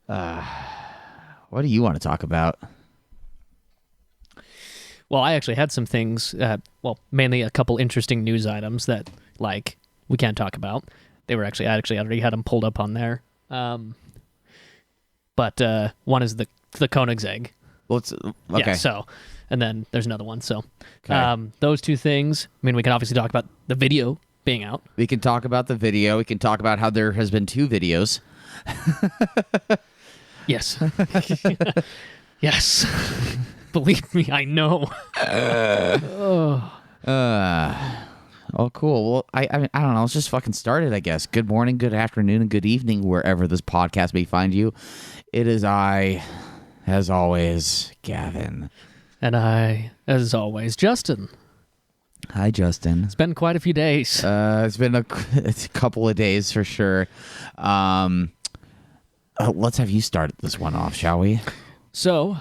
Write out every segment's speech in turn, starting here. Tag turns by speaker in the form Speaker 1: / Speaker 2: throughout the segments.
Speaker 1: What do you want to talk about?
Speaker 2: Well, I actually had some things, mainly a couple interesting news items that, we can't talk about. They were I already had them pulled up on there. But one is the Koenigsegg.
Speaker 1: Well, okay.
Speaker 2: Yeah, and then there's another one. So,
Speaker 1: Okay.
Speaker 2: those two things, I mean, we can obviously talk about the video being out.
Speaker 1: We can talk about the video. We can talk about how there has been 2 videos.
Speaker 2: Yes. Yes. Believe me, I know.
Speaker 1: Oh, cool. Well, I mean, I don't know. Let's just fucking start it, I guess. Good morning, good afternoon, and good evening, wherever this podcast may find you. It is I, as always, Gavin.
Speaker 2: And I, as always, Justin.
Speaker 1: Hi, Justin.
Speaker 2: It's been quite a few days.
Speaker 1: It's been a couple of days for sure. Let's have you start this one off, shall we?
Speaker 2: So,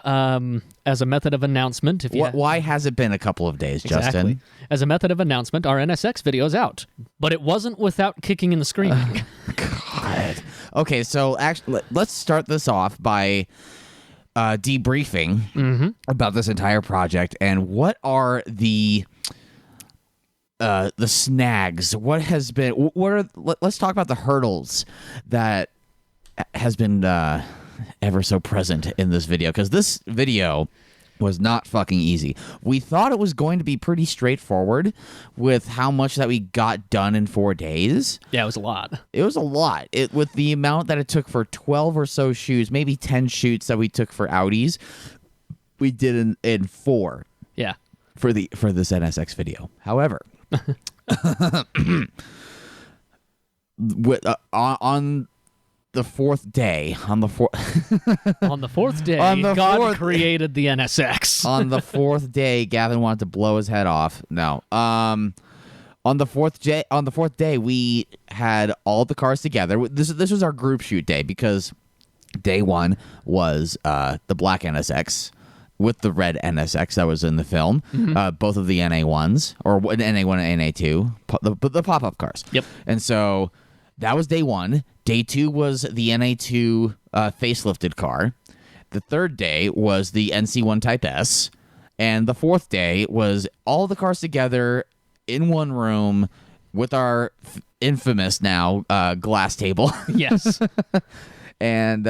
Speaker 2: as a method of announcement,
Speaker 1: Why has it been a couple of days,
Speaker 2: Exactly.
Speaker 1: Justin?
Speaker 2: As a method of announcement, our NSX video is out, but it wasn't without kicking and screaming.
Speaker 1: God. Okay, so actually, let's start this off by debriefing about this entire project and what are the snags. What has been? What are? Let's talk about the hurdles that has been ever so present in this video, because this video was not fucking easy. We thought it was going to be pretty straightforward with how much that we got done in 4 days.
Speaker 2: Yeah, it was a lot.
Speaker 1: It was a lot. With the amount that it took for 12 or so shoots, maybe 10 shoots that we took for Audis, we did in 4.
Speaker 2: Yeah.
Speaker 1: For this NSX video. However, on the fourth day,
Speaker 2: On the fourth day, God created the NSX.
Speaker 1: On the fourth day, Gavin wanted to blow his head off. No. On the fourth day, we had all the cars together. This was our group shoot day, because day 1 was the black NSX with the red NSX that was in the film. Both of the NA1s, or an NA1 and NA2, the pop-up cars.
Speaker 2: Yep.
Speaker 1: And so that was day 1. Day 2 was the NA2 facelifted car. The third day was the NC1 Type S. And the fourth day was all the cars together in one room with our infamous now glass table.
Speaker 2: Yes.
Speaker 1: And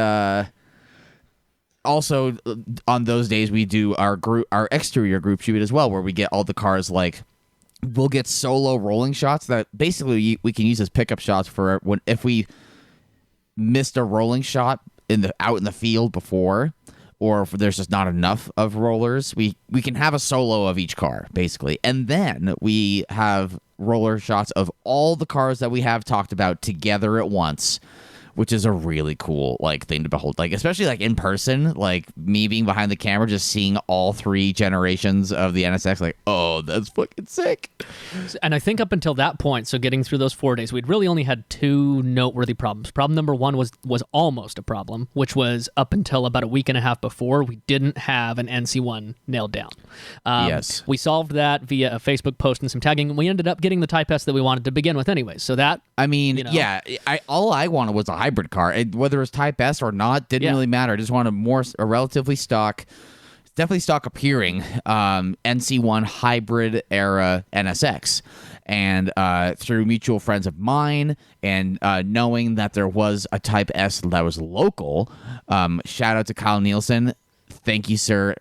Speaker 1: also on those days we do our exterior group shoot as well, where we get all the cars, we'll get solo rolling shots that basically we can use as pickup shots for if we missed a rolling shot out in the field before, or if there's just not enough of rollers, we can have a solo of each car, basically. And then we have roller shots of all the cars that we have talked about together at once, which is a really cool thing to behold, especially in person, me being behind the camera, just seeing all 3 generations of the NSX, oh, that's fucking sick.
Speaker 2: And I think up until that point, so getting through those 4 days, we'd really only had 2 noteworthy problems. Problem number 1 was almost a problem, which was up until about a week and a half before, we didn't have an NC1 nailed down.
Speaker 1: Yes.
Speaker 2: We solved that via a Facebook post and some tagging, and we ended up getting the Type S that we wanted to begin with anyways. So that,
Speaker 1: I mean, yeah, all I wanted was a hybrid car. Whether it was Type S or not didn't really matter. I just wanted a relatively definitely stock appearing NC1 hybrid era NSX. And through mutual friends of mine and knowing that there was a Type S that was local, shout out to Kyle Nielsen. Thank you, sir.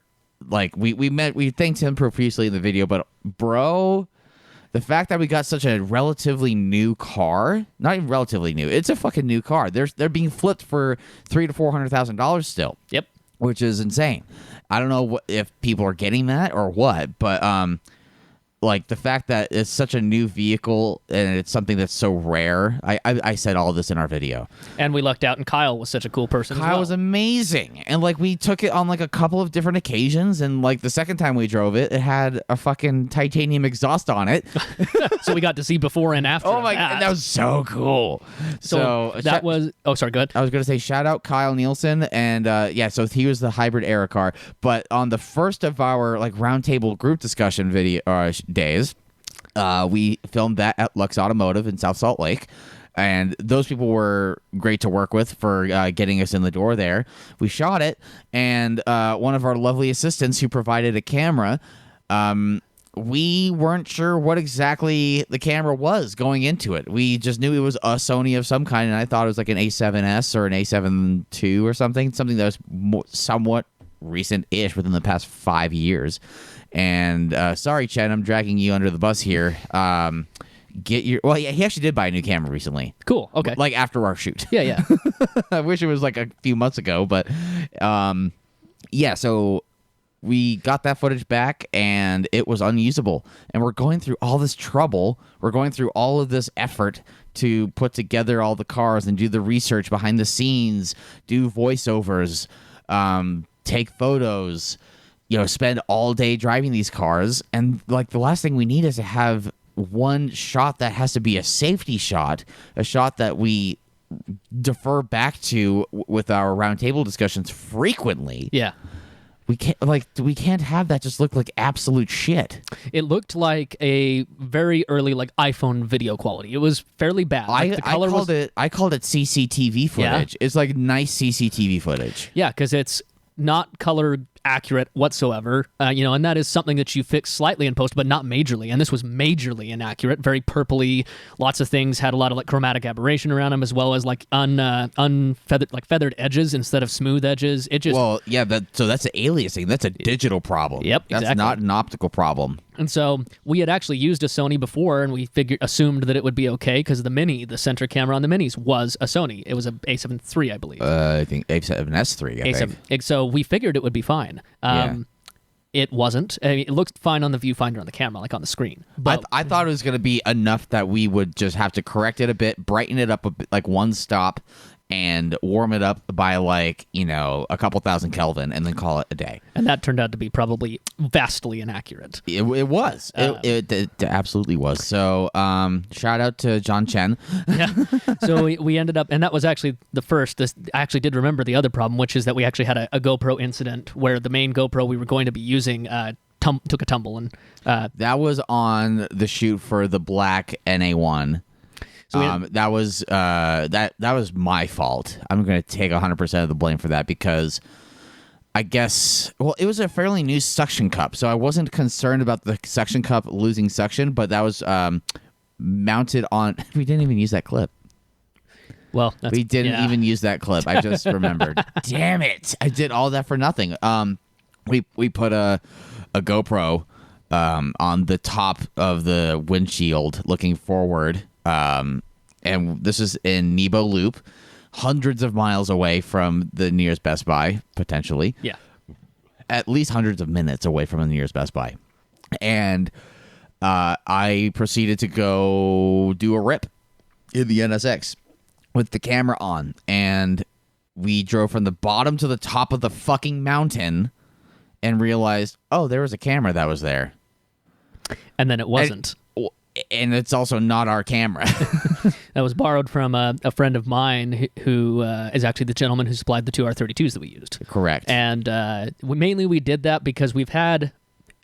Speaker 1: We thanked him profusely in the video, but bro, the fact that we got such a relatively new car, not even relatively new, it's a fucking new car. They're being flipped for $300,000 to $400,000 still.
Speaker 2: Yep.
Speaker 1: Which is insane. I don't know if people are getting that or what, but the fact that it's such a new vehicle and it's something that's so rare. I said all this in our video.
Speaker 2: And we lucked out, and Kyle was such a cool person.
Speaker 1: Kyle was amazing. And we took it on a couple of different occasions, and the second time we drove it, it had a fucking titanium exhaust on it.
Speaker 2: So we got to see before and after.
Speaker 1: Oh my god, that was so cool. So
Speaker 2: that was sorry, go ahead.
Speaker 1: I was gonna say shout out Kyle Nielsen, and so he was the hybrid era car. But on the first of our roundtable group discussion video days, we filmed that at Lux Automotive in South Salt Lake. And those people were great to work with for getting us in the door there. We shot it, and one of our lovely assistants who provided a camera, we weren't sure what exactly the camera was going into it. We just knew it was a Sony of some kind, and I thought it was like an A7S or an A7 II or something that was somewhat recent-ish within the past 5 years. And sorry, Chen, I'm dragging you under the bus here. Well, yeah, he actually did buy a new camera recently.
Speaker 2: Cool. Okay.
Speaker 1: Like after our shoot.
Speaker 2: Yeah.
Speaker 1: I wish it was like a few months ago, but yeah, so we got that footage back and it was unusable. And we're going through all this trouble. We're going through all of this effort to put together all the cars and do the research behind the scenes, do voiceovers, take photos, spend all day driving these cars. And like the last thing we need is to have one shot that has to be a safety shot, a shot that we defer back to with our roundtable discussions frequently.
Speaker 2: Yeah.
Speaker 1: We can't have that just look like absolute shit.
Speaker 2: It looked like a very early iPhone video quality. It was fairly bad. The color
Speaker 1: I called it CCTV footage. Yeah. It's like nice CCTV footage.
Speaker 2: Yeah, because it's not color accurate whatsoever, and that is something that you fix slightly in post, but not majorly. And this was majorly inaccurate, very purpley. Lots of things had a lot of chromatic aberration around them, as well as unfeathered, feathered edges instead of smooth edges. It just
Speaker 1: so that's an aliasing. That's a digital problem.
Speaker 2: Yep,
Speaker 1: that's
Speaker 2: exactly.
Speaker 1: not an optical problem.
Speaker 2: And so we had actually used a Sony before, and we assumed that it would be okay because the center camera on the Minis was a Sony. It was a A7 III, I believe.
Speaker 1: I think A7S III. I think.
Speaker 2: So we figured it would be fine. It wasn't. I mean, it looked fine on the viewfinder on the camera, on the screen. But
Speaker 1: I thought it was going to be enough that we would just have to correct it a bit, brighten it up a bit, like one stop, and warm it up by a couple thousand Kelvin, and then call it a day.
Speaker 2: And that turned out to be probably vastly inaccurate.
Speaker 1: It was. It absolutely was. So shout out to John Chen.
Speaker 2: Yeah. So we ended up, and that was actually the first. I actually did remember the other problem, which is that we actually had a GoPro incident where the main GoPro we were going to be using took a tumble. And
Speaker 1: that was on the shoot for the black NA1. So that was my fault. I'm going to take 100% of the blame for that because I guess, it was a fairly new suction cup, so I wasn't concerned about the suction cup losing suction, but that was mounted on. We didn't even use that clip.
Speaker 2: Well,
Speaker 1: we didn't even use that clip. I just remembered. Damn it! I did all that for nothing. We put a GoPro on the top of the windshield, looking forward. And this is in Nebo Loop, hundreds of miles away from the nearest Best Buy, potentially.
Speaker 2: Yeah.
Speaker 1: At least hundreds of minutes away from the nearest Best Buy. And I proceeded to go do a rip in the NSX with the camera on. And we drove from the bottom to the top of the fucking mountain and realized, there was a camera that was there.
Speaker 2: And then it wasn't.
Speaker 1: And it's also not our camera.
Speaker 2: That was borrowed from a friend of mine who is actually the gentleman who supplied the two R32s that we used.
Speaker 1: Correct.
Speaker 2: And we did that because we've had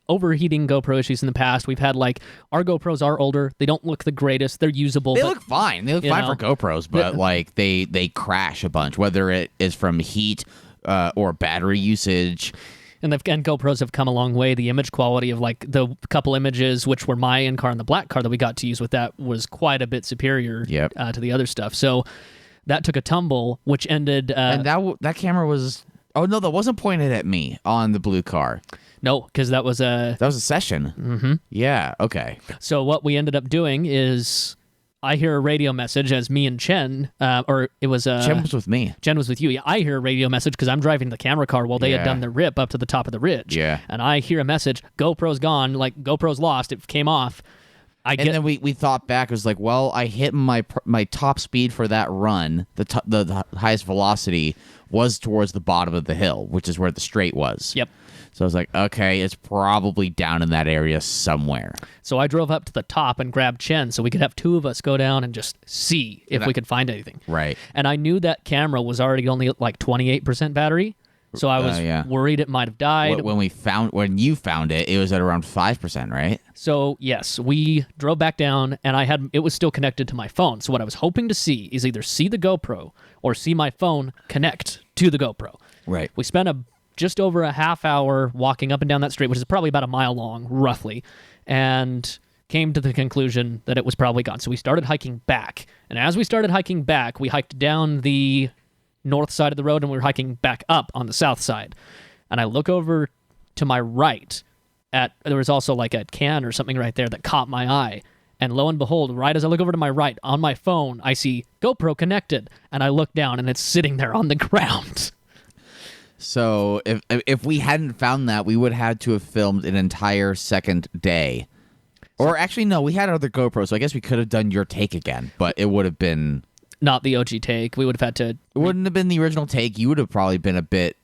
Speaker 2: overheating GoPro issues in the past. We've had our GoPros are older. They don't look the greatest. They're usable.
Speaker 1: They look fine. They look fine for GoPros, but they crash a bunch, whether it is from heat or battery usage.
Speaker 2: And GoPros have come a long way. The image quality of the couple images, which were my in-car and the black car that we got to use with that, was quite a bit superior to the other stuff. So that took a tumble, which ended...
Speaker 1: and that camera was... Oh, no, that wasn't pointed at me on the blue car.
Speaker 2: No, because that was a...
Speaker 1: That was a session.
Speaker 2: Mm-hmm.
Speaker 1: Yeah, okay.
Speaker 2: So what we ended up doing is... I hear a radio message as me and Chen, or it was...
Speaker 1: Chen was with me.
Speaker 2: Chen was with you. Yeah, I hear a radio message because I'm driving the camera car while they had done the rip up to the top of the ridge.
Speaker 1: Yeah.
Speaker 2: And I hear a message, GoPro's gone, GoPro's lost, it came off.
Speaker 1: Then we thought back, it was I hit my top speed for that run, the highest velocity was towards the bottom of the hill, which is where the straight was.
Speaker 2: Yep.
Speaker 1: So I was like, okay, it's probably down in that area somewhere.
Speaker 2: So I drove up to the top and grabbed Chen so we could have two of us go down and just see if we could find anything.
Speaker 1: Right.
Speaker 2: And I knew that camera was already only at 28% battery. So I was worried it might have died.
Speaker 1: When you found it, it was at around 5%, right?
Speaker 2: So yes, we drove back down, and it was still connected to my phone. So what I was hoping to see is either see the GoPro or see my phone connect to the GoPro.
Speaker 1: Right.
Speaker 2: We spent just over a half hour walking up and down that street, which is probably about a mile long, roughly, and came to the conclusion that it was probably gone. So we started hiking back, and as we started hiking back, we hiked down the north side of the road, and we were hiking back up on the south side. And I look over to my right there was also like a can or something right there that caught my eye. And lo and behold, right as I look over to my right on my phone, I see GoPro connected, and I look down and it's sitting there on the ground.
Speaker 1: So if we hadn't found that, we would have had to have filmed an entire second day. Or actually, no, we had other GoPros, so I guess we could have done your take again, but it would have been...
Speaker 2: Not the OG take. We would have had to...
Speaker 1: It wouldn't have been the original take. You would have probably been a bit,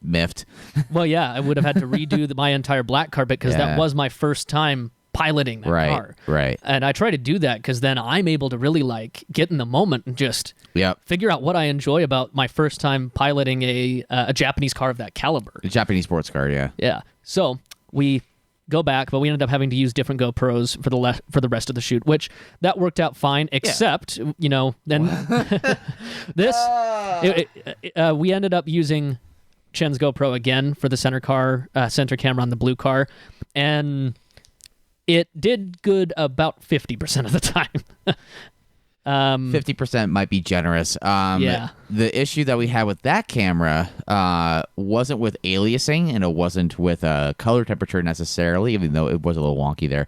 Speaker 1: miffed.
Speaker 2: Well, yeah, I would have had to redo my entire black carpet because that was my first time piloting that car.
Speaker 1: Right.
Speaker 2: And I try to do that because then I'm able to really get in the moment and just figure out what I enjoy about my first time piloting a Japanese car of that caliber.
Speaker 1: A Japanese sports car, yeah.
Speaker 2: Yeah. So we go back, but we ended up having to use different GoPros for the rest of the shoot, which that worked out fine, except, then we ended up using Chen's GoPro again for the center camera on the blue car, and it did good about 50% of the time.
Speaker 1: 50% might be generous. The issue that we had with that camera wasn't with aliasing, and it wasn't with color temperature necessarily, even though it was a little wonky there.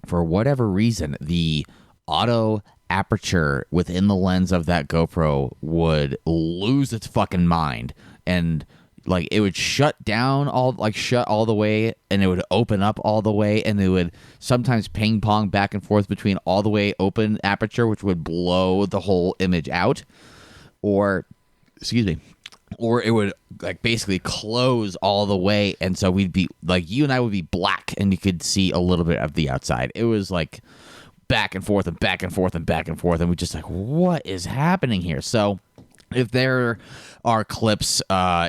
Speaker 1: For whatever reason, the auto aperture within the lens of that GoPro would lose its fucking mind, and it would shut all the way, and it would open up all the way, and it would sometimes ping pong back and forth between all the way open aperture, which would blow the whole image out, or it would basically close all the way, and so we'd be you and I would be black, and you could see a little bit of the outside. It was back and forth and back and forth and back and forth, and we just what is happening here? So if there are clips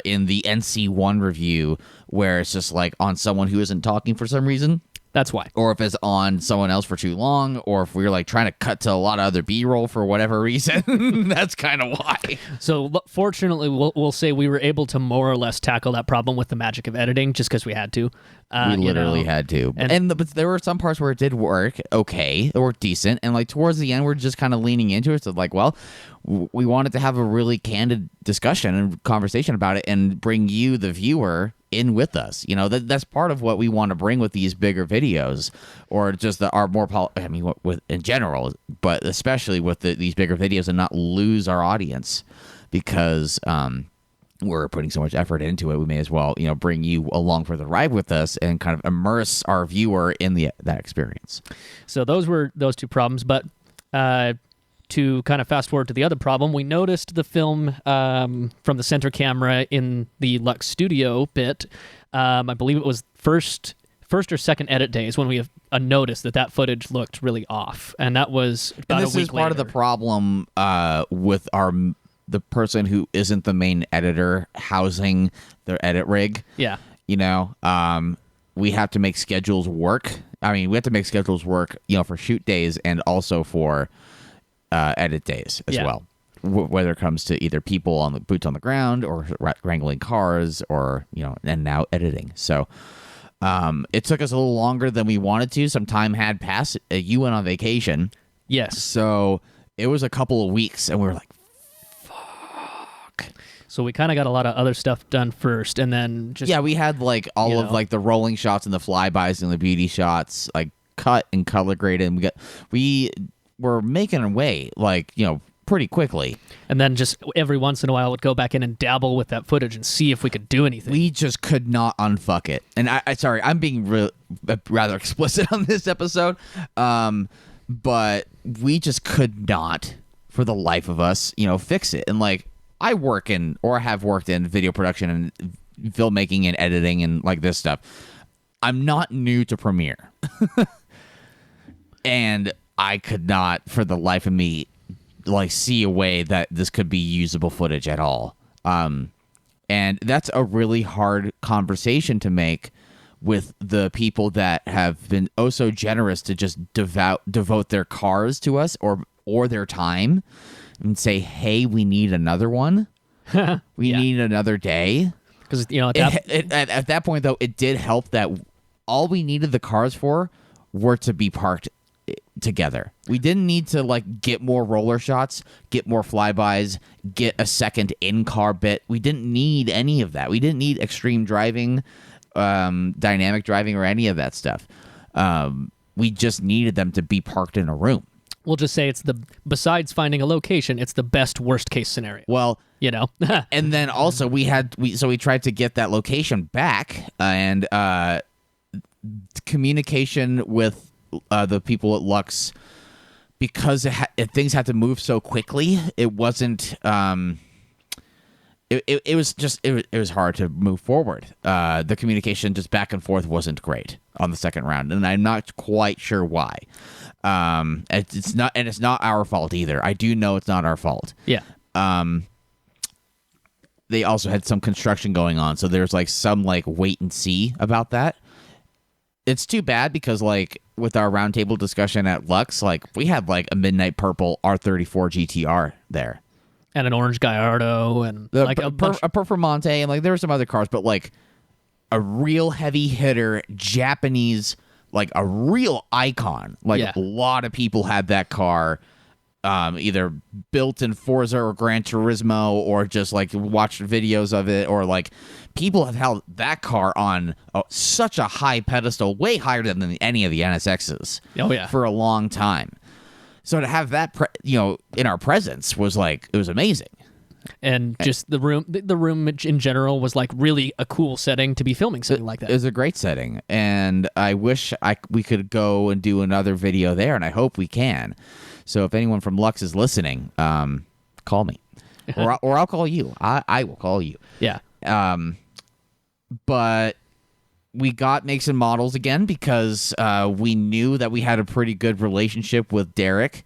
Speaker 1: in the NC1 review where it's just on someone who isn't talking for some reason,
Speaker 2: that's why.
Speaker 1: Or if it's on someone else for too long, or if we're trying to cut to a lot of other B-roll for whatever reason, that's kind of why.
Speaker 2: So fortunately, we'll say we were able to more or less tackle that problem with the magic of editing, just because we had to.
Speaker 1: We literally had to. But there were some parts where it did work okay, it worked decent, and towards the end, we're just kind of leaning into it. So we wanted to have a really candid discussion and conversation about it, and bring you, the viewer, in with us. That's part of what we want to bring with these bigger videos, or just in general, but especially with these bigger videos, and not lose our audience because we're putting so much effort into it. We may as well bring you along for the ride with us and kind of immerse our viewer in that experience.
Speaker 2: So those were those two problems, but to kind of fast forward to the other problem, we noticed the film from the center camera in the Lux Studio bit. I believe it was first or second edit days when we have noticed that footage looked really off, and that was about a week later. This is part
Speaker 1: of the problem with the person who isn't the main editor housing their edit rig.
Speaker 2: Yeah,
Speaker 1: we have to make schedules work. We have to make schedules work, for shoot days and also for edit days as well, whether it comes to either people on the boots on the ground, or wrangling cars, or and now editing. So it took us a little longer than we wanted to. Some time had passed. You went on vacation.
Speaker 2: Yes.
Speaker 1: So it was a couple of weeks, and we were like, fuck.
Speaker 2: So we kind of got a lot of other stuff done first, and then
Speaker 1: we had all of the rolling shots and the flybys and the beauty shots cut and color graded, and we were making our way pretty quickly,
Speaker 2: and then just every once in a while would go back in and dabble with that footage and see if we could do anything.
Speaker 1: We just could not unfuck it. And sorry, I'm being rather explicit on this episode, but we just could not, for the life of us, fix it. And I work in, or have worked in, video production and filmmaking and editing and this stuff. I'm not new to Premiere, and I could not, for the life of me, see a way that this could be usable footage at all. And that's a really hard conversation to make with the people that have been oh so generous to just devote their cars to us or their time and say, hey, we need another one. We need another day.
Speaker 2: Because,
Speaker 1: at that point, though, it did help that all we needed the cars for were to be parked together. We didn't need to like get more roller shots, get more flybys, get a second in-car bit. We didn't need any of that. We didn't need extreme driving, dynamic driving, or any of that stuff. We just needed them to be parked in a room.
Speaker 2: We'll just say besides finding a location, it's the best worst case scenario.
Speaker 1: Well, and then also we tried to get that location back, and communication with the people at Lux, because things had to move so quickly. It wasn't. It was hard to move forward. The communication just back and forth wasn't great on the second round, and I'm not quite sure why. It's not our fault either. I do know it's not our fault.
Speaker 2: Yeah.
Speaker 1: They also had some construction going on, so there's like some like wait and see about that. It's too bad because like with our roundtable discussion at Lux, like we had like a midnight purple R34 GTR there,
Speaker 2: and an orange Gallardo, and like a
Speaker 1: Performante, and like there were some other cars, but like a real heavy hitter Japanese, like a real icon. Like a lot of people had that car, either built in Forza or Gran Turismo, or just like watched videos of it, or like people have held that car on such a high pedestal, way higher than any of the NSXs.
Speaker 2: Oh yeah,
Speaker 1: for a long time. So to have that, in our presence was like, it was amazing.
Speaker 2: And just the room in general was like really a cool setting to be filming something like that.
Speaker 1: It was a great setting, and I wish we could go and do another video there, and I hope we can. So if anyone from Lux is listening, call me, or I'll call you. I will call you.
Speaker 2: Yeah.
Speaker 1: But we got Makes and Models again because we knew that we had a pretty good relationship with Derek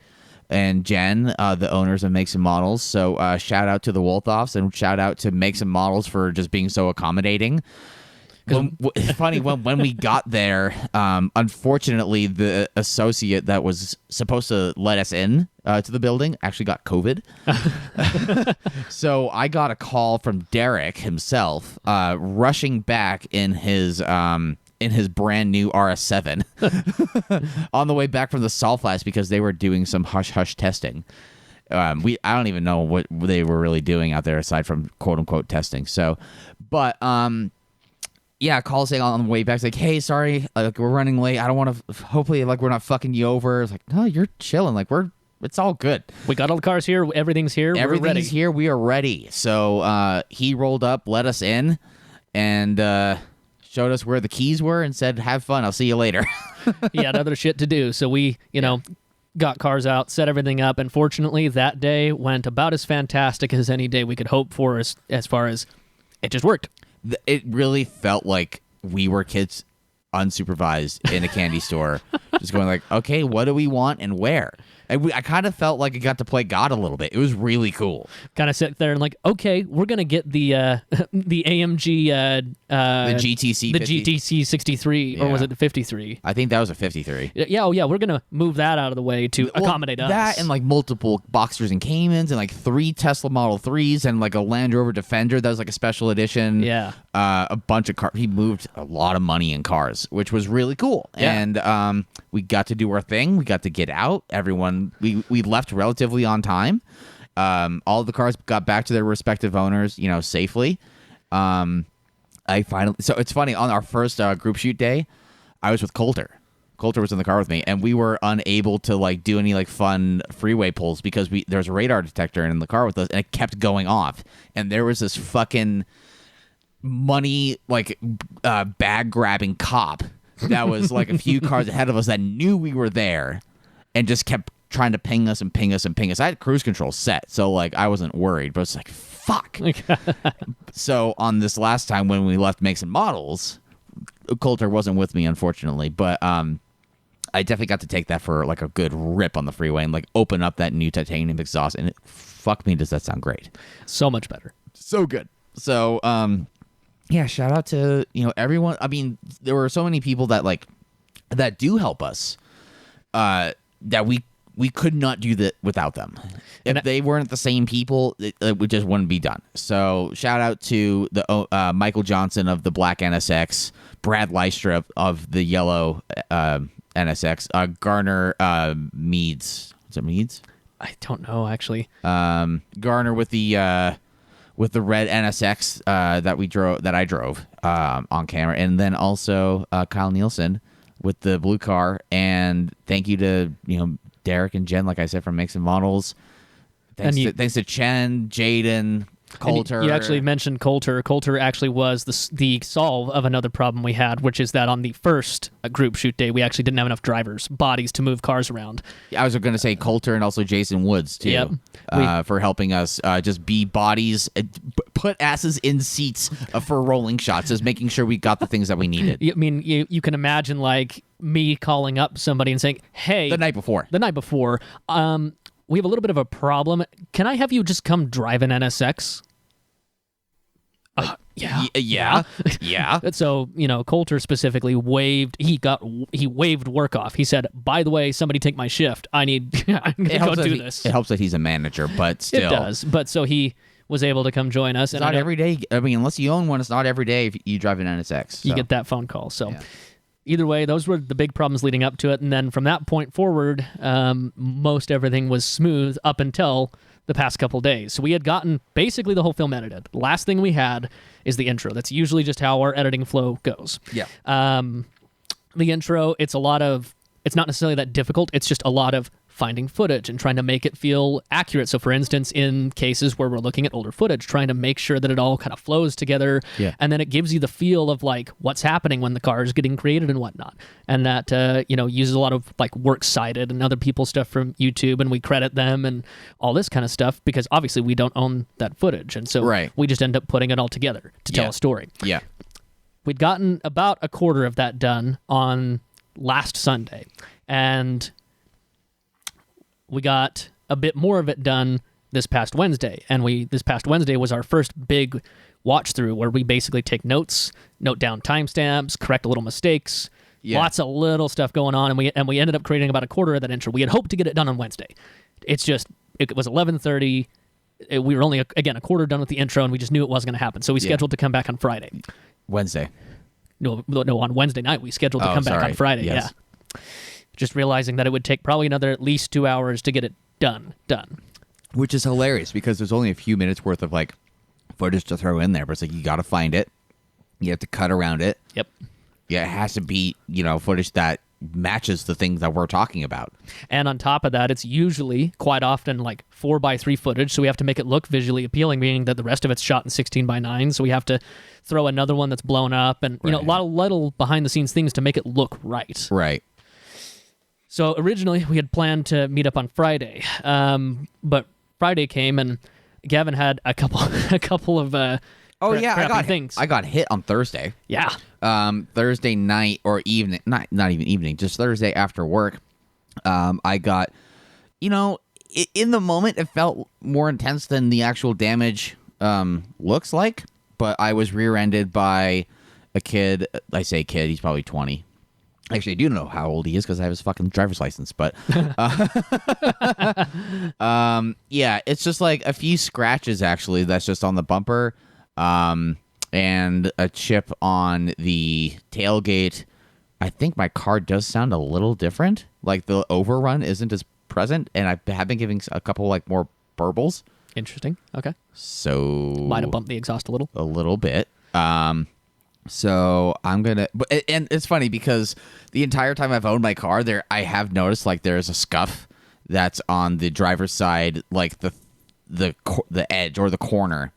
Speaker 1: and Jen, the owners of Makes and Models. So shout out to the Wolthoffs, and shout out to Makes and Models for just being so accommodating. It's funny, when we got there, unfortunately, the associate that was supposed to let us in to the building actually got COVID. So I got a call from Derek himself, rushing back in his brand new RS7 on the way back from the Sawflash because they were doing some hush-hush testing. I don't even know what they were really doing out there aside from quote-unquote testing. So, but... yeah, call saying on the way back, it's like, hey, sorry, like we're running late. I don't want to. Hopefully, like we're not fucking you over. It's like, no, you're chilling. Like it's all good.
Speaker 2: We got all the cars here. Everything's here.
Speaker 1: Everything's
Speaker 2: we're ready.
Speaker 1: Here. We are ready. So he rolled up, let us in, and showed us where the keys were, and said, "Have fun. I'll see you later."
Speaker 2: He had other shit to do, so we, got cars out, set everything up, and fortunately, that day went about as fantastic as any day we could hope for. As far as it just worked.
Speaker 1: It really felt like we were kids unsupervised in a candy store, just going like, okay, what do we want and where? And I kind of felt like I got to play God a little bit. It was really cool.
Speaker 2: Kind of sit there and like, okay, we're gonna get the AMG
Speaker 1: the GTC 50.
Speaker 2: GTC 63 or was it the 53?
Speaker 1: I think that was a 53.
Speaker 2: Yeah, we're gonna move that out of the way to accommodate us.
Speaker 1: That and like multiple Boxsters and Caymans and like 3 Tesla Model 3s and like a Land Rover Defender that was like a special edition.
Speaker 2: Yeah,
Speaker 1: a bunch of cars. He moved a lot of money in cars, which was really cool.
Speaker 2: Yeah.
Speaker 1: And we got to do our thing. We got to get out. Everyone. We left relatively on time. All of the cars got back to their respective owners, safely. So it's funny, on our first group shoot day, I was with Coulter. Coulter was in the car with me, and we were unable to like do any like fun freeway pulls because there's a radar detector in the car with us, and it kept going off. And there was this fucking money like bag grabbing cop that was like a few cars ahead of us that knew we were there and just kept trying to ping us and ping us and ping us. I had cruise control set, so like I wasn't worried, but it's like, fuck. So on this last time when we left Makes and Models, Coulter wasn't with me, unfortunately, but I definitely got to take that for like a good rip on the freeway and like open up that new titanium exhaust, and fuck me, does that sound great.
Speaker 2: So much better.
Speaker 1: So good. So yeah, shout out to everyone. I mean, there were so many people that do help us that we could not do that without them. If they weren't the same people, it just wouldn't be done. So shout out to the Michael Johnson of the black NSX, Brad Lystrup of the yellow NSX, Garner Meads. Is it Meads?
Speaker 2: I don't know, actually.
Speaker 1: Garner with the red NSX that I drove on camera, and then also Kyle Nielsen with the blue car. And thank you to Derek and Jen, like I said, from Makes and Models. Thanks to Chen, Jaden, Coulter.
Speaker 2: You actually mentioned Coulter. Coulter actually was the solve of another problem we had, which is that on the first group shoot day, we actually didn't have enough bodies to move cars around.
Speaker 1: I was going to say Coulter and also Jason Woods, too, for helping us just be bodies, put asses in seats for rolling shots, just making sure we got the things that we needed.
Speaker 2: I mean, you can imagine, like, me calling up somebody and saying, hey...
Speaker 1: The night before,
Speaker 2: we have a little bit of a problem. Can I have you just come drive an NSX? Yeah. So, Coulter specifically waived work off. He said, by the way, somebody take my shift. I'm going to go do this.
Speaker 1: It helps that he's a manager, but still.
Speaker 2: It does. But so he was able to come join us.
Speaker 1: It's not every day. I mean, unless you own one, it's not every day if you drive an NSX. So.
Speaker 2: You get that phone call. So either way, those were the big problems leading up to it. And then from that point forward, most everything was smooth up until the past couple days. So we had gotten basically the whole film edited. The last thing we had is the intro. That's usually just how our editing flow goes.
Speaker 1: Yeah.
Speaker 2: The intro, it's not necessarily that difficult. It's just a lot of finding footage and trying to make it feel accurate. So for instance, in cases where we're looking at older footage, trying to make sure that it all kind of flows together.
Speaker 1: Yeah.
Speaker 2: And then it gives you the feel of like what's happening when the car is getting created and whatnot. And that, uses a lot of like works cited and other people's stuff from YouTube, and we credit them and all this kind of stuff because obviously we don't own that footage. And so we just end up putting it all together to tell a story.
Speaker 1: Yeah.
Speaker 2: We'd gotten about a quarter of that done on last Sunday. And we got a bit more of it done this past Wednesday. And this past Wednesday was our first big watch through where we basically take notes, note down timestamps, correct little mistakes, lots of little stuff going on. And we ended up creating about a quarter of that intro. We had hoped to get it done on Wednesday. It was 11:30. We were only, again, a quarter done with the intro, and we just knew it wasn't going to happen. So we scheduled to come back on Friday.
Speaker 1: Wednesday.
Speaker 2: No, on Wednesday night. We scheduled to come back on Friday.
Speaker 1: Yes.
Speaker 2: Yeah. Just realizing that it would take probably another at least 2 hours to get it done.
Speaker 1: Which is hilarious because there's only a few minutes worth of like footage to throw in there, but it's like you got to find it. You have to cut around it.
Speaker 2: Yep.
Speaker 1: Yeah, it has to be, footage that matches the things that we're talking about.
Speaker 2: And on top of that, it's usually quite often like 4:3 footage, so we have to make it look visually appealing, meaning that the rest of it's shot in 16:9, so we have to throw another one that's blown up and a lot of little behind the scenes things to make it look right.
Speaker 1: Right.
Speaker 2: So originally we had planned to meet up on Friday, but Friday came and Gavin had a couple of crappy things.
Speaker 1: I got hit on Thursday.
Speaker 2: Yeah.
Speaker 1: Thursday night or evening, not even evening, just Thursday after work. I got, in the moment it felt more intense than the actual damage looks like, but I was rear-ended by a kid. I say kid, he's probably 20. Actually, I do know how old he is because I have his fucking driver's license, but it's just like a few scratches actually that's just on the bumper, and a chip on the tailgate. I think my car does sound a little different, like the overrun isn't as present, and I have been giving a couple like more burbles.
Speaker 2: Interesting. Okay.
Speaker 1: So
Speaker 2: might have bumped the exhaust a
Speaker 1: little bit. So I'm gonna, and it's funny because the entire time I've owned my car, I have noticed like there's a scuff that's on the driver's side, like the edge or the corner,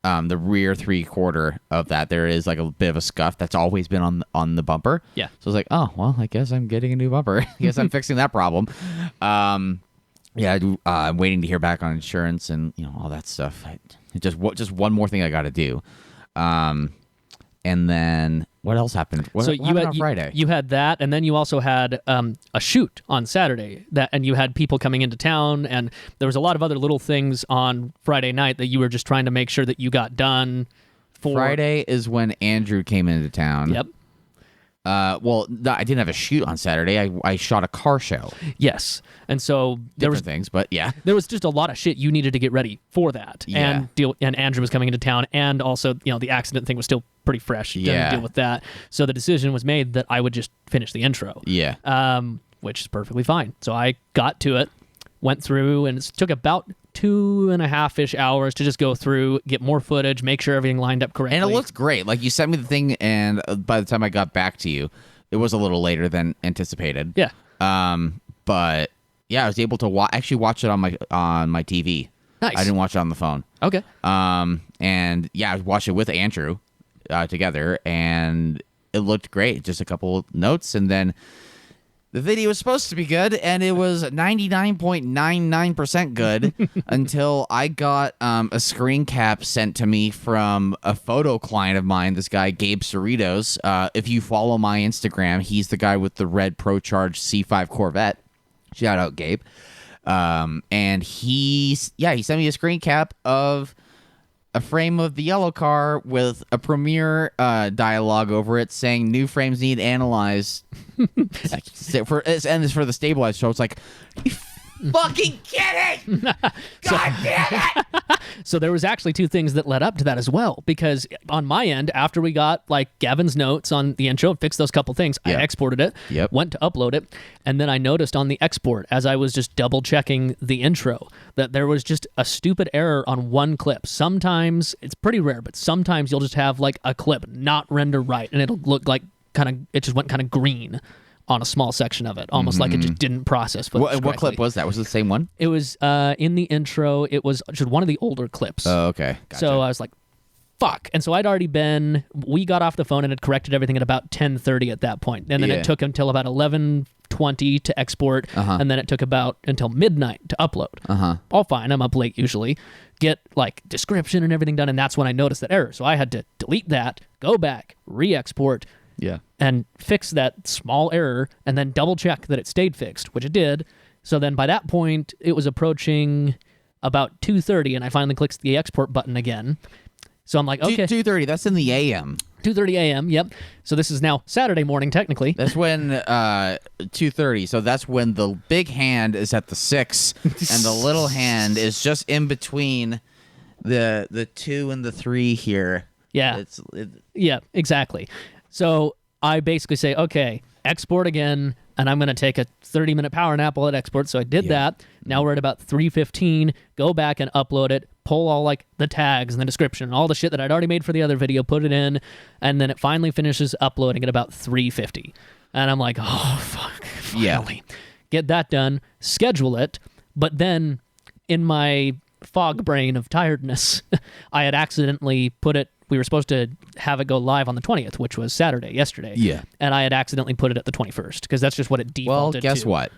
Speaker 1: the rear 3/4 of that. There is like a bit of a scuff that's always been on the bumper.
Speaker 2: Yeah.
Speaker 1: So I was like, oh well, I guess I'm getting a new bumper. I guess I'm fixing that problem. I'm waiting to hear back on insurance and all that stuff. Just one more thing I got to do. And then What else happened? What
Speaker 2: So
Speaker 1: happened on Friday?
Speaker 2: You had that, and then you also had a shoot on Saturday. And you had people coming into town, and there was a lot of other little things on Friday night that you were just trying to make sure that you got done.
Speaker 1: Friday is when Andrew came into town.
Speaker 2: Yep.
Speaker 1: Well, no, I didn't have a shoot on Saturday. I shot a car show.
Speaker 2: Yes, and so there was
Speaker 1: things, but yeah,
Speaker 2: there was just a lot of shit you needed to get ready for that,
Speaker 1: Yeah.
Speaker 2: and Andrew was coming into town, and also the accident thing was still pretty fresh. You didn't
Speaker 1: Yeah.
Speaker 2: deal with that, so the decision was made that I would just finish the intro.
Speaker 1: Yeah.
Speaker 2: Which is perfectly fine. So I got to it, went through, and it took about 2.5-ish hours to just go through, get more footage, make sure everything lined up correctly.
Speaker 1: And it looked great. Like, you sent me the thing, and by the time I got back to you, it was a little later than anticipated.
Speaker 2: Yeah.
Speaker 1: But yeah, I was able to actually watch it on my TV.
Speaker 2: Nice.
Speaker 1: I didn't watch it on the phone.
Speaker 2: Okay.
Speaker 1: And yeah, I watched it with Andrew together, and it looked great. Just a couple notes, and then the video was supposed to be good, and it was 99.99% good until I got a screen cap sent to me from a photo client of mine, this guy, Gabe Cerritos. If you follow my Instagram, he's the guy with the red ProCharge C5 Corvette. Shout out, Gabe. And he sent me a screen cap of a frame of the yellow car with a Premiere dialogue over it saying new frames need analyzed. And it's for the stabilized. So it's like, you fucking kidding? God damn it!
Speaker 2: So there was actually two things that led up to that as well, because on my end, after we got Gavin's notes on the intro, fixed those couple things, I exported it, went to upload it, and then I noticed on the export, as I was just double checking the intro, that there was just a stupid error on one clip. Sometimes, it's pretty rare, but sometimes you'll just have a clip not render right, and it'll look like it just went kind of green on a small section of it, almost like it just didn't process footage.
Speaker 1: What clip was that? Was it the same one?
Speaker 2: It was in the intro. It was just one of the older clips.
Speaker 1: Oh, okay. Gotcha.
Speaker 2: So I was like, fuck. And so we got off the phone and had corrected everything at about 10:30 at that point. And then it took until about 11:20 to export, and then it took about until midnight to upload. All fine. I'm up late usually. Get description and everything done, and that's when I noticed that error. So I had to delete that, go back, re-export, and fix that small error, and then double check that it stayed fixed, which it did. So then by that point, it was approaching about 2:30, and I finally clicked the export button again. So I'm like, okay.
Speaker 1: 2:30, that's in the AM.
Speaker 2: 2:30 a.m., yep. So this is now Saturday morning, technically.
Speaker 1: That's when 2:30. So that's when the big hand is at the 6, and the little hand is just in between the 2 and the 3 here.
Speaker 2: Yeah. Yeah, exactly. So I basically say, okay, export again, and I'm going to take a 30-minute power nap while it exports. So I did that. Now we're at about 3:15. Go back and upload it, pull all the tags and the description and all the shit that I'd already made for the other video, put it in, and then it finally finishes uploading at about 3:50. And I'm like, oh, fuck, finally. Get that done, schedule it, but then in my fog brain of tiredness, I had accidentally we were supposed to have it go live on the 20th, which was Saturday, yesterday.
Speaker 1: Yeah.
Speaker 2: And I had accidentally put it at the 21st, because that's just what it defaulted to.
Speaker 1: Well, guess what?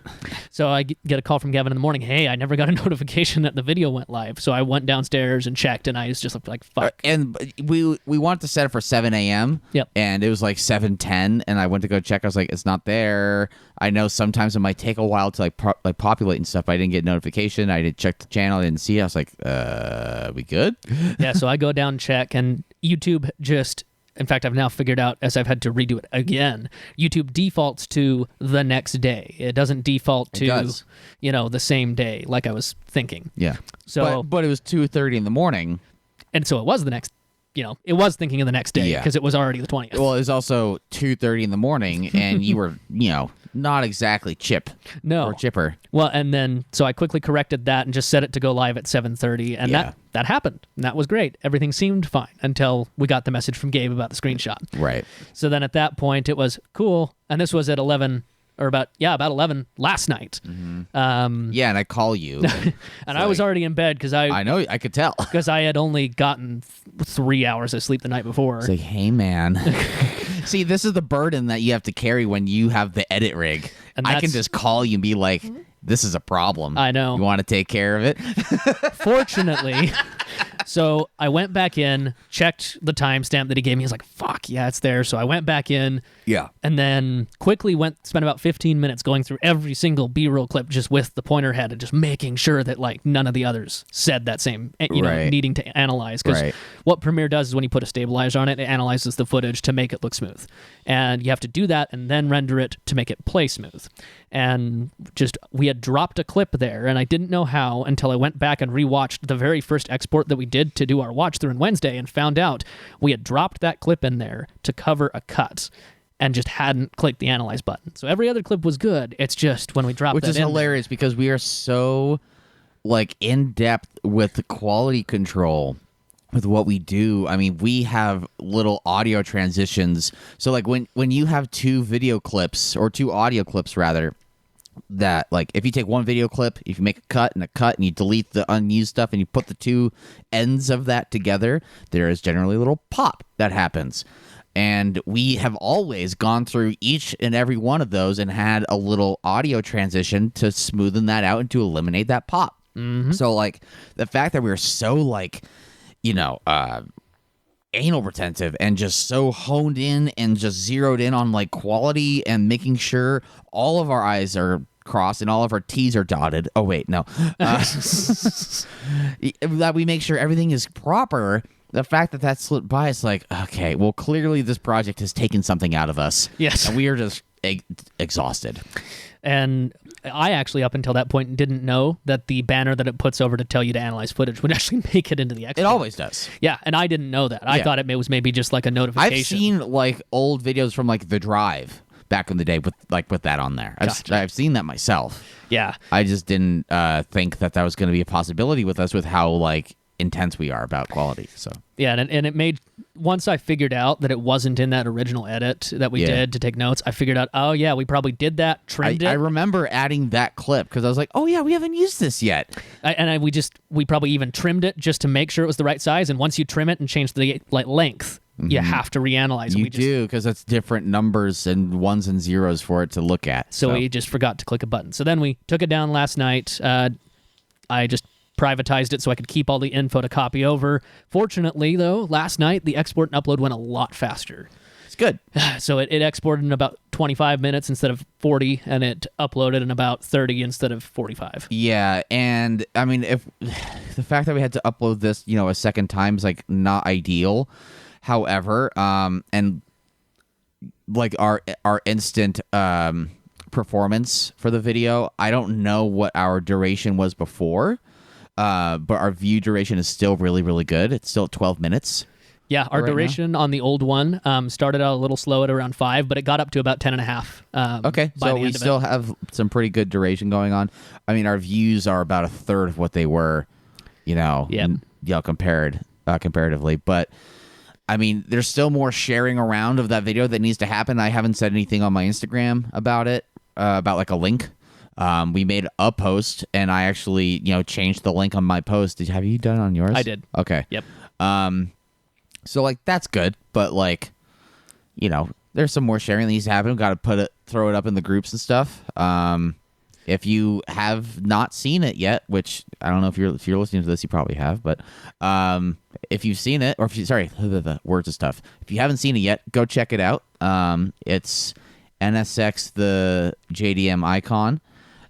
Speaker 2: So I get a call from Gavin in the morning. Hey, I never got a notification that the video went live. So I went downstairs and checked, and I was just like, fuck.
Speaker 1: And we wanted to set it for 7 a.m.
Speaker 2: Yep.
Speaker 1: And it was 7:10, and I went to go check. I was like, it's not there. I know sometimes it might take a while to populate and stuff. I didn't get notification. I didn't check the channel. I didn't see it. I was like, we good?
Speaker 2: Yeah, so I go down and check, and YouTube in fact, I've now figured out, as I've had to redo it again, YouTube defaults to the next day. It doesn't default to, the same day like I was thinking.
Speaker 1: Yeah.
Speaker 2: So,
Speaker 1: but it was 2:30 in the morning.
Speaker 2: And so it was the next, it was thinking of the next day because it was already the 20th.
Speaker 1: Well, it was also 2:30 in the morning, and you were, not exactly or chipper.
Speaker 2: Well, and then so I quickly corrected that and just set it to go live at 7:30, and that happened. And that was great. Everything seemed fine until we got the message from Gabe about the screenshot.
Speaker 1: Right.
Speaker 2: So then at that point it was cool, and this was at 11 or about 11 last night.
Speaker 1: Mm-hmm. And I call you,
Speaker 2: and I was already in bed because
Speaker 1: I know I could tell
Speaker 2: because I had only gotten 3 hours of sleep the night before.
Speaker 1: Say, hey man. See, this is the burden that you have to carry when you have the edit rig. And I can just call you and be like, this is a problem.
Speaker 2: I know.
Speaker 1: You want to take care of it?
Speaker 2: Fortunately, So I went back in, checked the timestamp that he gave me. He was like, fuck, yeah, it's there. So I went back in.
Speaker 1: Yeah.
Speaker 2: And then quickly spent about 15 minutes going through every single B-roll clip just with the pointer head and just making sure that like none of the others said that same, needing to analyze. Because what Premiere does is when you put a stabilizer on it, it analyzes the footage to make it look smooth. And you have to do that and then render it to make it play smooth. And we had dropped a clip there, and I didn't know how until I went back and rewatched the very first export that we did to do our watch through on Wednesday and found out we had dropped that clip in there to cover a cut and just hadn't clicked the analyze button. So every other clip was good. It's just when we dropped
Speaker 1: Which
Speaker 2: that
Speaker 1: is
Speaker 2: in
Speaker 1: hilarious because we are so like in depth with the quality control with what we do. I mean, we have little audio transitions. So like when you have two video clips or two audio clips rather, that like if you take one video clip, if you make a cut and you delete the unused stuff and you put the two ends of that together, there is generally a little pop that happens. And we have always gone through each and every one of those and had a little audio transition to smoothen that out and to eliminate that pop. Mm-hmm. So like the fact that we were so like, anal retentive and just so honed in and just zeroed in on like quality and making sure all of our I's are crossed and all of our T's are dotted. Oh wait, no. That we make sure everything is proper. The fact that slipped by is like, okay, well clearly this project has taken something out of us.
Speaker 2: Yes.
Speaker 1: And we are just exhausted.
Speaker 2: And I actually, up until that point, didn't know that the banner that it puts over to tell you to analyze footage would actually make it into the export.
Speaker 1: It always does.
Speaker 2: Yeah, and I didn't know that. I thought it was maybe just like a notification.
Speaker 1: I've seen like old videos from like The Drive back in the day with that on there. I've seen that myself.
Speaker 2: Yeah.
Speaker 1: I just didn't think that was going to be a possibility with us with how like intense we are about quality. So
Speaker 2: yeah, and it made, once I figured out that it wasn't in that original edit that we did to take notes, I figured out, oh yeah, we probably did that, trimmed it. I
Speaker 1: remember adding that clip because I was like, oh yeah, we haven't used this yet.
Speaker 2: We probably even trimmed it just to make sure it was the right size. And once you trim it and change the length, you have to reanalyze.
Speaker 1: You do, because it's different numbers and ones and zeros for it to look at.
Speaker 2: So we just forgot to click a button. So then we took it down last night. I just privatized it so I could keep all the info to copy over. Fortunately, though, last night the export and upload went a lot faster.
Speaker 1: It's good.
Speaker 2: So it exported in about 25 minutes instead of 40, and it uploaded in about 30 instead of 45.
Speaker 1: Yeah, and I mean, if the fact that we had to upload this, a second time is like not ideal. However, and like our instant performance for the video, I don't know what our duration was before. But our view duration is still really, really good. It's still 12 minutes.
Speaker 2: Yeah, our duration on the old one started out a little slow at around 5, but it got up to about 10 and a half.
Speaker 1: Okay, so we still have some pretty good duration going on. I mean, our views are about a third of what they were, comparatively. But I mean, there's still more sharing around of that video that needs to happen. I haven't said anything on my Instagram about it, about like a link. We made a post, and I actually, changed the link on my post. Have you done it on yours?
Speaker 2: I did.
Speaker 1: Okay.
Speaker 2: Yep.
Speaker 1: So like that's good, but like, there's some more sharing that needs to happen. Got to throw it up in the groups and stuff. If you have not seen it yet, which I don't know if you're listening to this, you probably have, but if you've seen it, or the words of stuff. If you haven't seen it yet, go check it out. It's NSX the JDM Icon.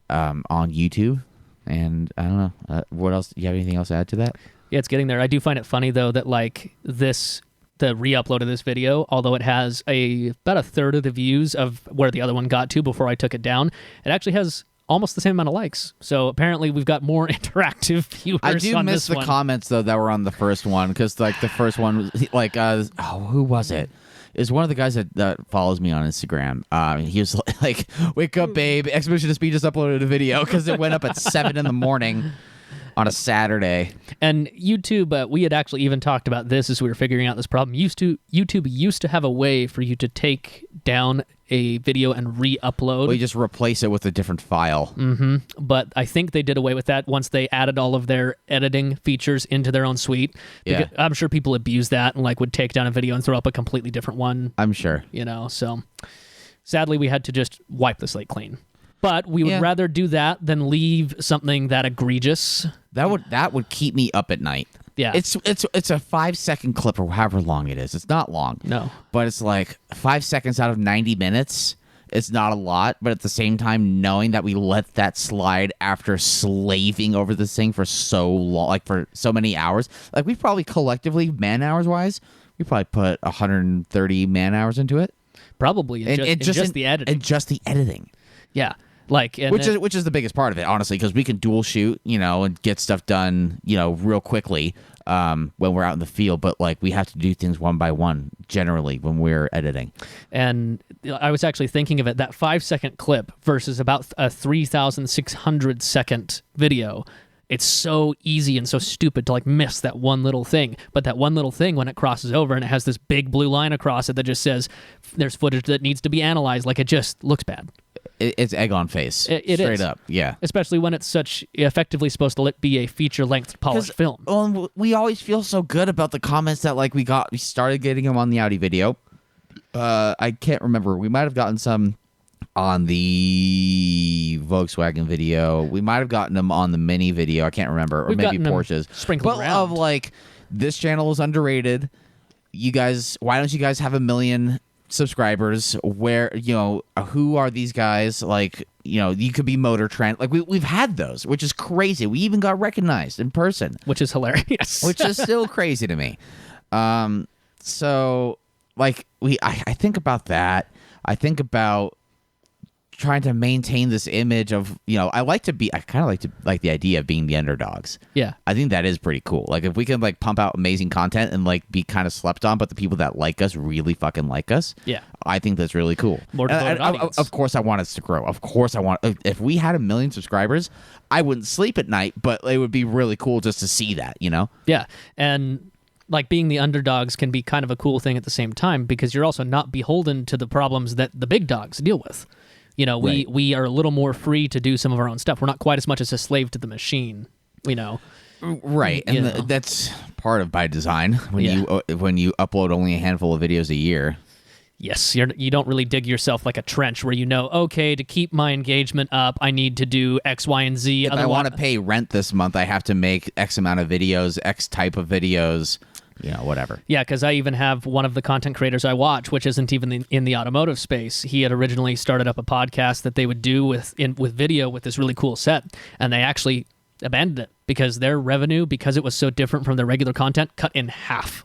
Speaker 1: On YouTube, and I don't know what else. Do you have anything else to add to that?
Speaker 2: Yeah, it's getting there. I do find it funny though that like the re-upload of this video, although it has about a third of the views of where the other one got to before I took it down, it actually has almost the same amount of likes. So apparently we've got more interactive viewers.
Speaker 1: I do
Speaker 2: on
Speaker 1: miss
Speaker 2: this
Speaker 1: the comments though that were on the first one, because like the first one was like who was it? Is one of the guys that follows me on Instagram. He was like, "Wake up, babe! Expedition of Speed just uploaded a video," because it went up at 7 a.m. on a Saturday.
Speaker 2: And YouTube, we had actually even talked about this as we were figuring out this problem. YouTube used to have a way for you to take down a video and re-upload.
Speaker 1: Well, you just replace it with a different file.
Speaker 2: Mm-hmm. But I think they did away with that once they added all of their editing features into their own suite.
Speaker 1: Yeah.
Speaker 2: I'm sure people abuse that and like would take down a video and throw up a completely different one.
Speaker 1: I'm sure.
Speaker 2: So sadly we had to just wipe the slate clean. But we would rather do that than leave something that egregious.
Speaker 1: That would keep me up at night.
Speaker 2: Yeah.
Speaker 1: It's a 5-second clip or however long it is. It's not long.
Speaker 2: No.
Speaker 1: But it's like 5 seconds out of 90 minutes. It's not a lot, but at the same time, knowing that we let that slide after slaving over this thing for so long, like for so many hours, like we probably collectively, man hours wise, we probably put 130 man hours into it.
Speaker 2: Probably in just the editing.
Speaker 1: And just the editing.
Speaker 2: Yeah. Like,
Speaker 1: which is the biggest part of it, honestly, because we can dual shoot, and get stuff done, real quickly when we're out in the field. But like we have to do things one by one generally when we're editing.
Speaker 2: And I was actually thinking of it, that 5-second clip versus about a 3,600 second video. It's so easy and so stupid to like miss that one little thing. But that one little thing, when it crosses over and it has this big blue line across it that just says there's footage that needs to be analyzed, like it just looks bad.
Speaker 1: It's egg on face.
Speaker 2: It
Speaker 1: straight
Speaker 2: is.
Speaker 1: up, yeah.
Speaker 2: Especially when it's such effectively supposed to be a feature-length polished film.
Speaker 1: Well, we always feel so good about the comments that like we started getting them on the Audi video. I can't remember. We might have gotten some on the Volkswagen video. We might have gotten them on the Mini video. I can't remember, or maybe Porsches.
Speaker 2: Sprinkled around.
Speaker 1: Of like, this channel is underrated. You guys, why don't you guys have 1 million subscribers? Where who are these guys? Like, you could be Motor Trend. Like we've had those, which is crazy. We even got recognized in person,
Speaker 2: which is hilarious.
Speaker 1: Which is still crazy to me. So like I think about that. I think about trying to maintain this image of, I kind of like the idea of being the underdogs.
Speaker 2: Yeah.
Speaker 1: I think that is pretty cool. Like if we can like pump out amazing content and like be kind of slept on, but the people that like us really fucking like us.
Speaker 2: Yeah.
Speaker 1: I think that's really cool.
Speaker 2: More devoted audience.
Speaker 1: Of course I want us to grow. Of course if we had 1 million subscribers, I wouldn't sleep at night, but it would be really cool just to see that,
Speaker 2: Yeah. And like being the underdogs can be kind of a cool thing at the same time, because you're also not beholden to the problems that the big dogs deal with.
Speaker 1: Right.
Speaker 2: We are a little more free to do some of our own stuff. We're not quite as much as a slave to the machine,
Speaker 1: Right, and that's part of by design. When you upload only a handful of videos a year.
Speaker 2: Yes, you don't really dig yourself like a trench where okay, to keep my engagement up, I need to do X, Y, and Z.
Speaker 1: If I want to pay rent this month, I have to make X amount of videos, X type of videos. Whatever. Yeah,
Speaker 2: because I even have one of the content creators I watch, which isn't even in the automotive space. He had originally started up a podcast that they would do with video with this really cool set, and they actually abandoned it because their revenue, because it was so different from their regular content, cut in half.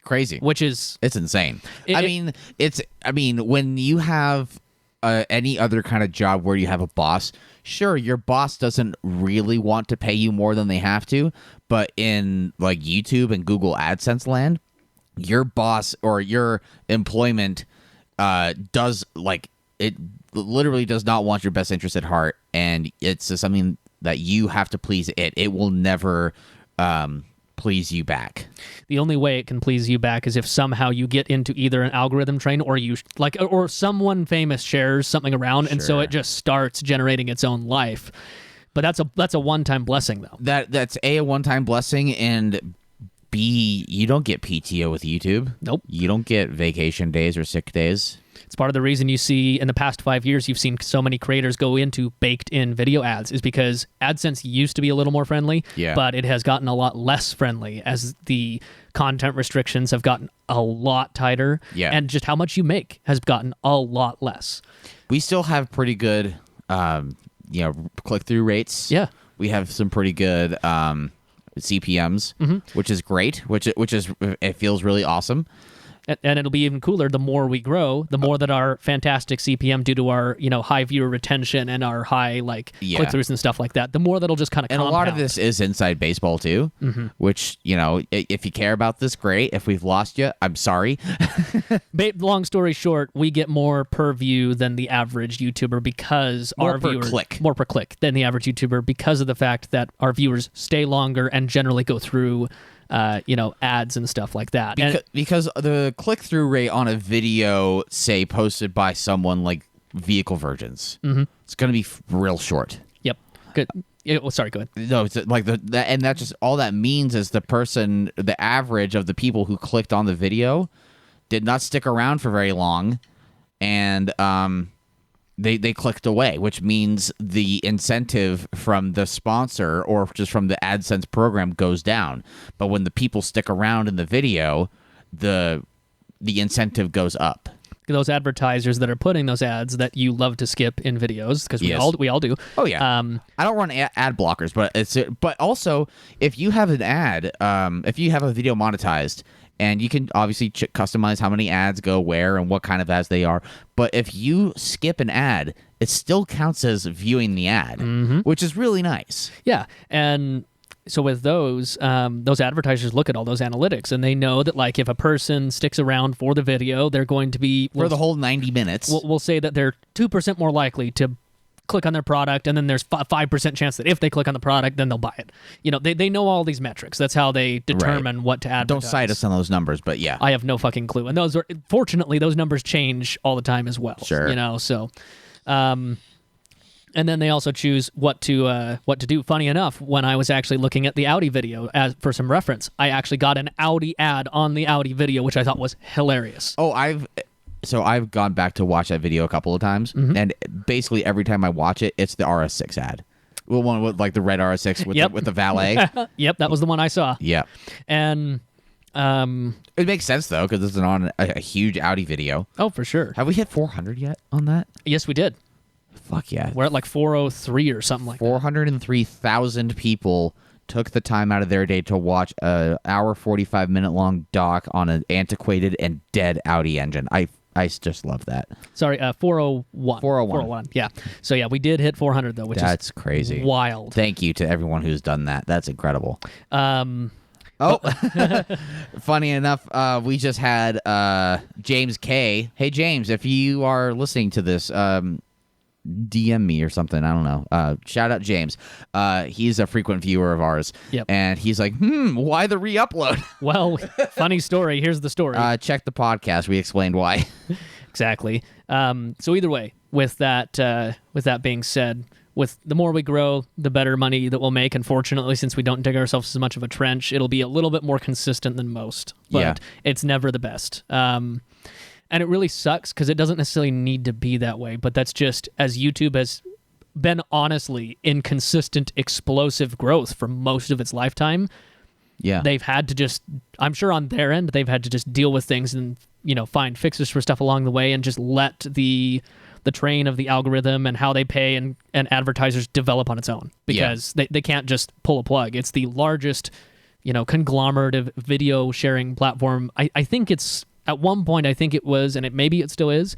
Speaker 1: Crazy.
Speaker 2: It's
Speaker 1: insane. When you have any other kind of job where you have a boss, sure, your boss doesn't really want to pay you more than they have to, but in like YouTube and Google AdSense land, your boss or your employment does like it literally does not want your best interest at heart, and it's something that you have to please it. It will never please you back.
Speaker 2: The only way it can please you back is if somehow you get into either an algorithm train or someone famous shares something around, and so it just starts generating its own life. But that's a one-time blessing, though.
Speaker 1: That's a one-time blessing, and B, you don't get PTO with YouTube.
Speaker 2: Nope.
Speaker 1: You don't get vacation days or sick days.
Speaker 2: It's part of the reason you see in the past 5 years you've seen so many creators go into baked-in video ads, is because AdSense used to be a little more friendly, but it has gotten a lot less friendly as the content restrictions have gotten a lot tighter, and just how much you make has gotten a lot less.
Speaker 1: We still have pretty good click-through rates.
Speaker 2: Yeah.
Speaker 1: We have some pretty good CPMs, which is great, which is it feels really awesome.
Speaker 2: And it'll be even cooler the more we grow, the more that our fantastic CPM due to our high viewer retention and our high click-throughs and stuff like that, the more that'll just kind of compound.
Speaker 1: And a lot of this is inside baseball too, which, if you care about this, great. If we've lost you, I'm sorry.
Speaker 2: Long story short, we get more per view than the average YouTuber because
Speaker 1: more
Speaker 2: our viewers...
Speaker 1: More
Speaker 2: per click than the average YouTuber because of the fact that our viewers stay longer and generally go through ads and stuff like that.
Speaker 1: Because the click-through rate on a video, say, posted by someone like Vehicle Virgins, it's going to be real short.
Speaker 2: Yep. Good. Sorry, go ahead.
Speaker 1: No, it's like and that just all that means is the average of the people who clicked on the video did not stick around for very long, and they clicked away, which means the incentive from the sponsor or just from the AdSense program goes down. But when the people stick around in the video, the incentive goes up.
Speaker 2: Those advertisers that are putting those ads that you love to skip in videos, because we all do.
Speaker 1: Oh yeah. I don't run ad blockers, but also if you have an ad, if you have a video monetized, and you can obviously customize how many ads go where and what kind of ads they are. But if you skip an ad, it still counts as viewing the ad, which is really nice.
Speaker 2: Yeah, and so with those advertisers look at all those analytics, and they know that like if a person sticks around for the video, they're going to be
Speaker 1: for the whole 90 minutes.
Speaker 2: We'll say that they're 2% more likely to click on their product, and then there's 5% chance that if they click on the product, then they'll buy it. They know all these metrics. That's how they determine what to advertise.
Speaker 1: Don't cite us on those numbers, but yeah,
Speaker 2: I have no fucking clue. And fortunately those numbers change all the time as well.
Speaker 1: Sure.
Speaker 2: So, and then they also choose what to do. Funny enough, when I was actually looking at the Audi video for some reference, I actually got an Audi ad on the Audi video, which I thought was hilarious.
Speaker 1: Oh, I've gone back to watch that video a couple of times, and basically every time I watch it, it's the RS6 ad. Well, one with like the red RS6 with the valet.
Speaker 2: Yep, that was the one I saw.
Speaker 1: Yeah,
Speaker 2: and
Speaker 1: it makes sense though because it's on a huge Audi video.
Speaker 2: Oh, for sure.
Speaker 1: Have we hit 400 yet on that?
Speaker 2: Yes, we did.
Speaker 1: Fuck yeah,
Speaker 2: we're at like 403 or something like
Speaker 1: 403,000 people took the time out of their day to watch a hour 45-minute long doc on an antiquated and dead Audi engine. I just love that.
Speaker 2: Sorry, 401. 401. Yeah. So yeah, we did hit 400 though, which
Speaker 1: that's crazy.
Speaker 2: Wild.
Speaker 1: Thank you to everyone who's done that. That's incredible. Funny enough, we just had James K. Hey James, if you are listening to this, DM me or something. I don't know. Shout out James. He's a frequent viewer of ours.
Speaker 2: Yep.
Speaker 1: And he's like, why the re-upload?
Speaker 2: Well, funny story. Here's the story.
Speaker 1: Check the podcast. We explained why.
Speaker 2: Exactly. So either way, with that being said, with the more we grow, the better money that we'll make. Unfortunately, since we don't dig ourselves as much of a trench, it'll be a little bit more consistent than most. But it's never the best. And it really sucks because it doesn't necessarily need to be that way, but that's just as YouTube has been honestly in consistent explosive growth for most of its lifetime.
Speaker 1: Yeah.
Speaker 2: They've had to just, I'm sure on their end, they've had to just deal with things and, find fixes for stuff along the way and just let the train of the algorithm and how they pay and advertisers develop on its own because they can't just pull a plug. It's the largest, conglomerate of video sharing platform. I think it's, at one point, I think it was, and maybe it still is,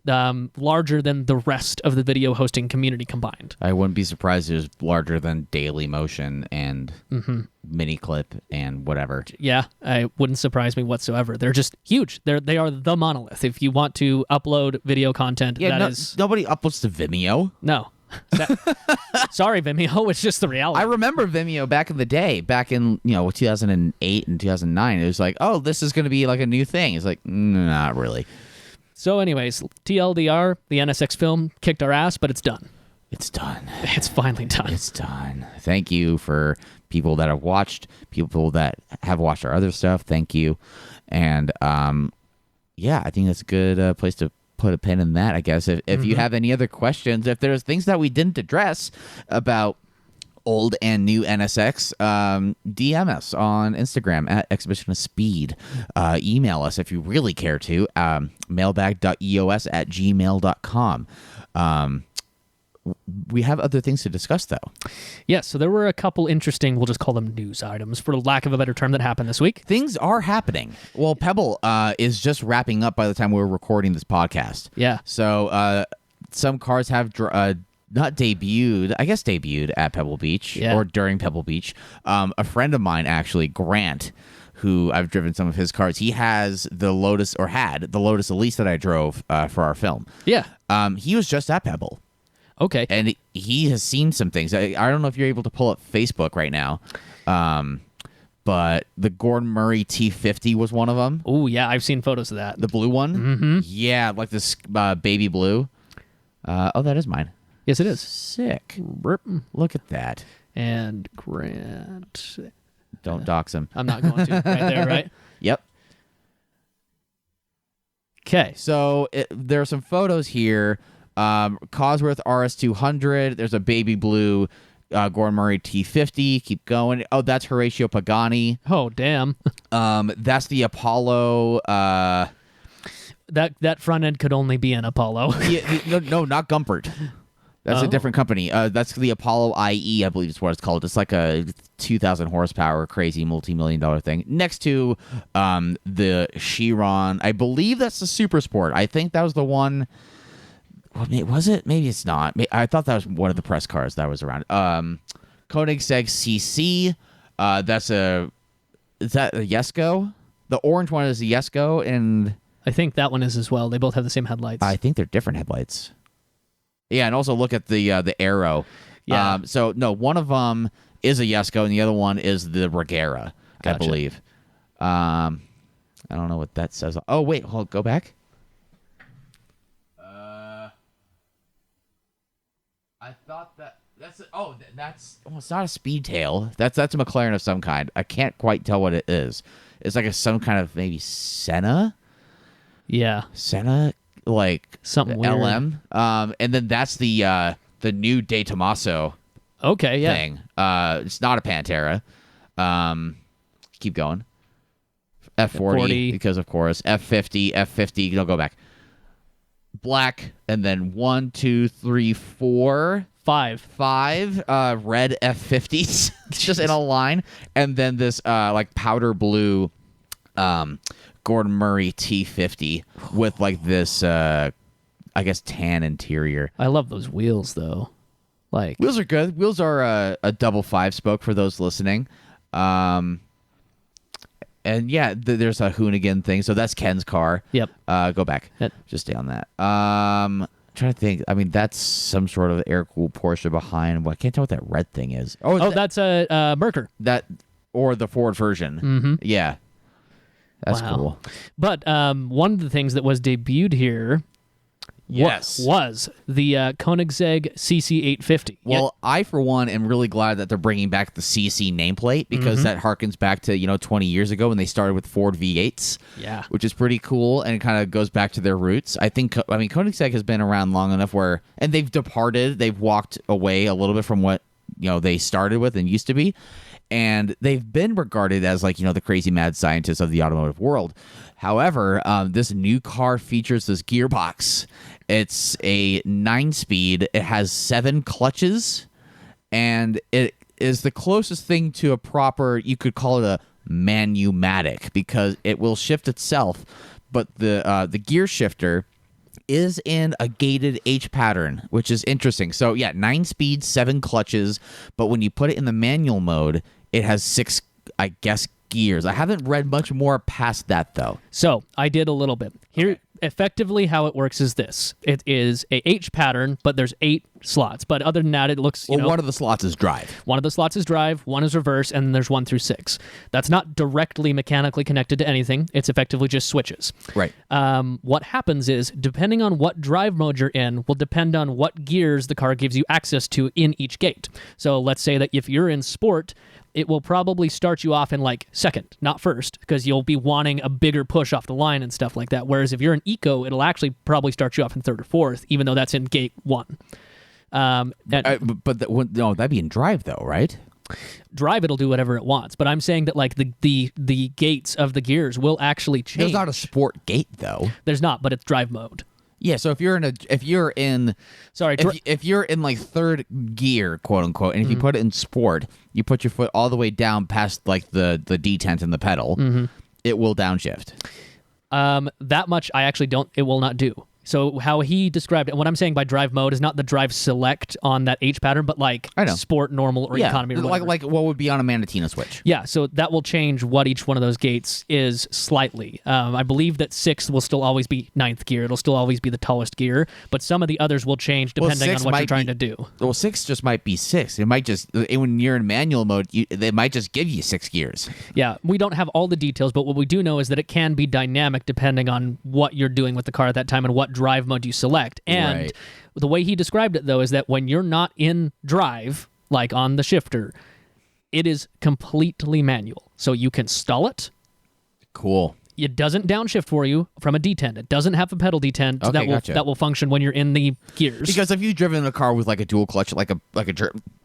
Speaker 2: larger than the rest of the video hosting community combined.
Speaker 1: I wouldn't be surprised it was larger than Dailymotion and MiniClip and whatever.
Speaker 2: Yeah, it wouldn't surprise me whatsoever. They're just huge. They are the monolith. If you want to upload video content,
Speaker 1: nobody uploads to Vimeo.
Speaker 2: No. Sorry, Vimeo. It's just the reality.
Speaker 1: I remember Vimeo back in the day, back in 2008 and 2009. It was like, oh, this is going to be like a new thing. It's like, not really.
Speaker 2: So, anyways, TLDR, the NSX film kicked our ass, but it's done.
Speaker 1: It's done.
Speaker 2: It's finally done.
Speaker 1: It's done. Thank you for people that have watched, people that have watched our other stuff. Thank you, and I think that's a good place to put a pin in that, I guess. If you have any other questions, if there's things that we didn't address about old and new NSX, DM us on Instagram at Exhibition of Speed. Email us if you really care to, mailbag.eos@gmail.com. We have other things to discuss, though.
Speaker 2: Yes, so there were a couple interesting, we'll just call them news items, for lack of a better term, that happened this week.
Speaker 1: Things are happening. Well, Pebble is just wrapping up by the time we're recording this podcast.
Speaker 2: Yeah.
Speaker 1: So some cars have not debuted, I guess debuted at Pebble Beach or during Pebble Beach. A friend of mine, actually, Grant, who I've driven some of his cars, he has the Lotus, or had the Lotus Elise that I drove for our film.
Speaker 2: Yeah.
Speaker 1: He was just at Pebble.
Speaker 2: Okay.
Speaker 1: And he has seen some things. I don't know if you're able to pull up Facebook right now, but the Gordon Murray T50 was one of them.
Speaker 2: Oh, yeah, I've seen photos of that.
Speaker 1: The blue one?
Speaker 2: Mm-hmm.
Speaker 1: Yeah, like this baby blue. That is mine.
Speaker 2: Yes, it is.
Speaker 1: Sick. Look at that.
Speaker 2: And Grant.
Speaker 1: Don't dox him.
Speaker 2: I'm not going to. Right there, right?
Speaker 1: Yep.
Speaker 2: Okay.
Speaker 1: So there are some photos here Cosworth RS200. There's a baby blue Gordon Murray T50. Keep going. Oh, that's Horatio Pagani.
Speaker 2: Oh, damn.
Speaker 1: That's the Apollo.
Speaker 2: That front end could only be an Apollo.
Speaker 1: No, not Gumpert. That's a different company. That's the Apollo IE, I believe is what it's called. It's like a 2,000 horsepower, crazy multi-million-dollar thing. Next to the Chiron, I believe that's the Super Sport. I think that was the one. Was it? Maybe it's not. I thought that was one of the press cars that was around. Koenigsegg CC. Is that a Jesko? The orange one is a Jesko, and
Speaker 2: I think that one is as well. They both have the same headlights.
Speaker 1: I think they're different headlights. Yeah, and also look at the Arrow.
Speaker 2: Yeah.
Speaker 1: So no, one of them is a Jesko, and the other one is the Regera,
Speaker 2: Gotcha.
Speaker 1: I believe. I don't know what that says. Oh wait, go back. I thought that's it's not a Speedtail. That's a McLaren of some kind. I can't quite tell what it is. It's like some kind of maybe Senna.
Speaker 2: Yeah.
Speaker 1: Senna, like
Speaker 2: something weird.
Speaker 1: LM. And then that's the new De Tomaso thing. It's not a Pantera. Keep going. F40 because of course F50. Don't go back. Black, and then 1, 2, 3, 4, 5 red F50s just in a line, and then this like powder blue Gordon Murray T50 with like this I guess tan interior.
Speaker 2: I love those wheels though. Like
Speaker 1: wheels are good. Wheels are a double 5-spoke for those listening. And yeah, there's a Hoonigan thing. So that's Ken's car.
Speaker 2: Yep.
Speaker 1: Go back.
Speaker 2: Yep.
Speaker 1: Just stay on that. Trying to think. I mean, that's some sort of air-cooled Porsche behind. Well, I can't tell what that red thing is.
Speaker 2: That's a Merker.
Speaker 1: That or the Ford version.
Speaker 2: Mm-hmm.
Speaker 1: Yeah. That's cool.
Speaker 2: But one of the things that was debuted here was the Koenigsegg CC850.
Speaker 1: Well, I, for one, am really glad that they're bringing back the CC nameplate because that harkens back to, 20 years ago when they started with Ford V8s.
Speaker 2: Yeah.
Speaker 1: Which is pretty cool, and it kind of goes back to their roots. Koenigsegg has been around long enough and they've departed, they've walked away a little bit from what, they started with and used to be. And they've been regarded as the crazy mad scientists of the automotive world. However, this new car features this gearbox. It's a 9-speed. It has 7 clutches, and it is the closest thing to a proper, you could call it a manumatic, because it will shift itself, but the gear shifter is in a gated H pattern, which is interesting. So yeah, 9 speed, 7 clutches, but when you put it in the manual mode, it has 6, I guess, gears. I haven't read much more past that though.
Speaker 2: So I did a little bit. Here, effectively how it works is this. It is a H pattern, but there's 8 slots. But other than that, it looks,
Speaker 1: one of the slots is drive.
Speaker 2: One of the slots is drive, one is reverse, and then there's 1 through 6. That's not directly mechanically connected to anything. It's effectively just switches.
Speaker 1: Right.
Speaker 2: What happens is, depending on what drive mode you're in, will depend on what gears the car gives you access to in each gate. So let's say that if you're in sport, it will probably start you off in second, not first, because you'll be wanting a bigger push off the line and stuff like that. Whereas if you're in eco, it'll actually probably start you off in third or fourth, even though that's in gate 1.
Speaker 1: No, that'd be in drive though, right?
Speaker 2: Drive, it'll do whatever it wants. But I'm saying that the gates of the gears will actually change.
Speaker 1: There's not a sport gate though.
Speaker 2: There's not, but it's drive mode.
Speaker 1: Yeah, so if you're in third gear, quote unquote, and if you put it in sport, you put your foot all the way down past the detent in the pedal, it will downshift.
Speaker 2: That much I actually don't. It will not do. So how he described it, and what I'm saying by drive mode is not the drive select on that H pattern, but sport, normal, or economy. Or
Speaker 1: like what would be on a Mandatina switch.
Speaker 2: Yeah, so that will change what each one of those gates is slightly. I believe that 6th will still always be 9th gear. It'll still always be the tallest gear, but some of the others will change depending on what you're trying to do.
Speaker 1: Well, 6 just might be 6. It might just, when you're in manual mode, they might just give you 6 gears.
Speaker 2: Yeah, we don't have all the details, but what we do know is that it can be dynamic depending on what you're doing with the car at that time and what drive mode you select. And the way he described it, though, is that when you're not in drive, like on the shifter, it is completely manual. So you can stall it.
Speaker 1: Cool.
Speaker 2: it doesn't downshift for you from a detent. It doesn't have a pedal detent
Speaker 1: Gotcha.
Speaker 2: that will function when you're in the gears.
Speaker 1: Because if you've driven a car with like a dual clutch,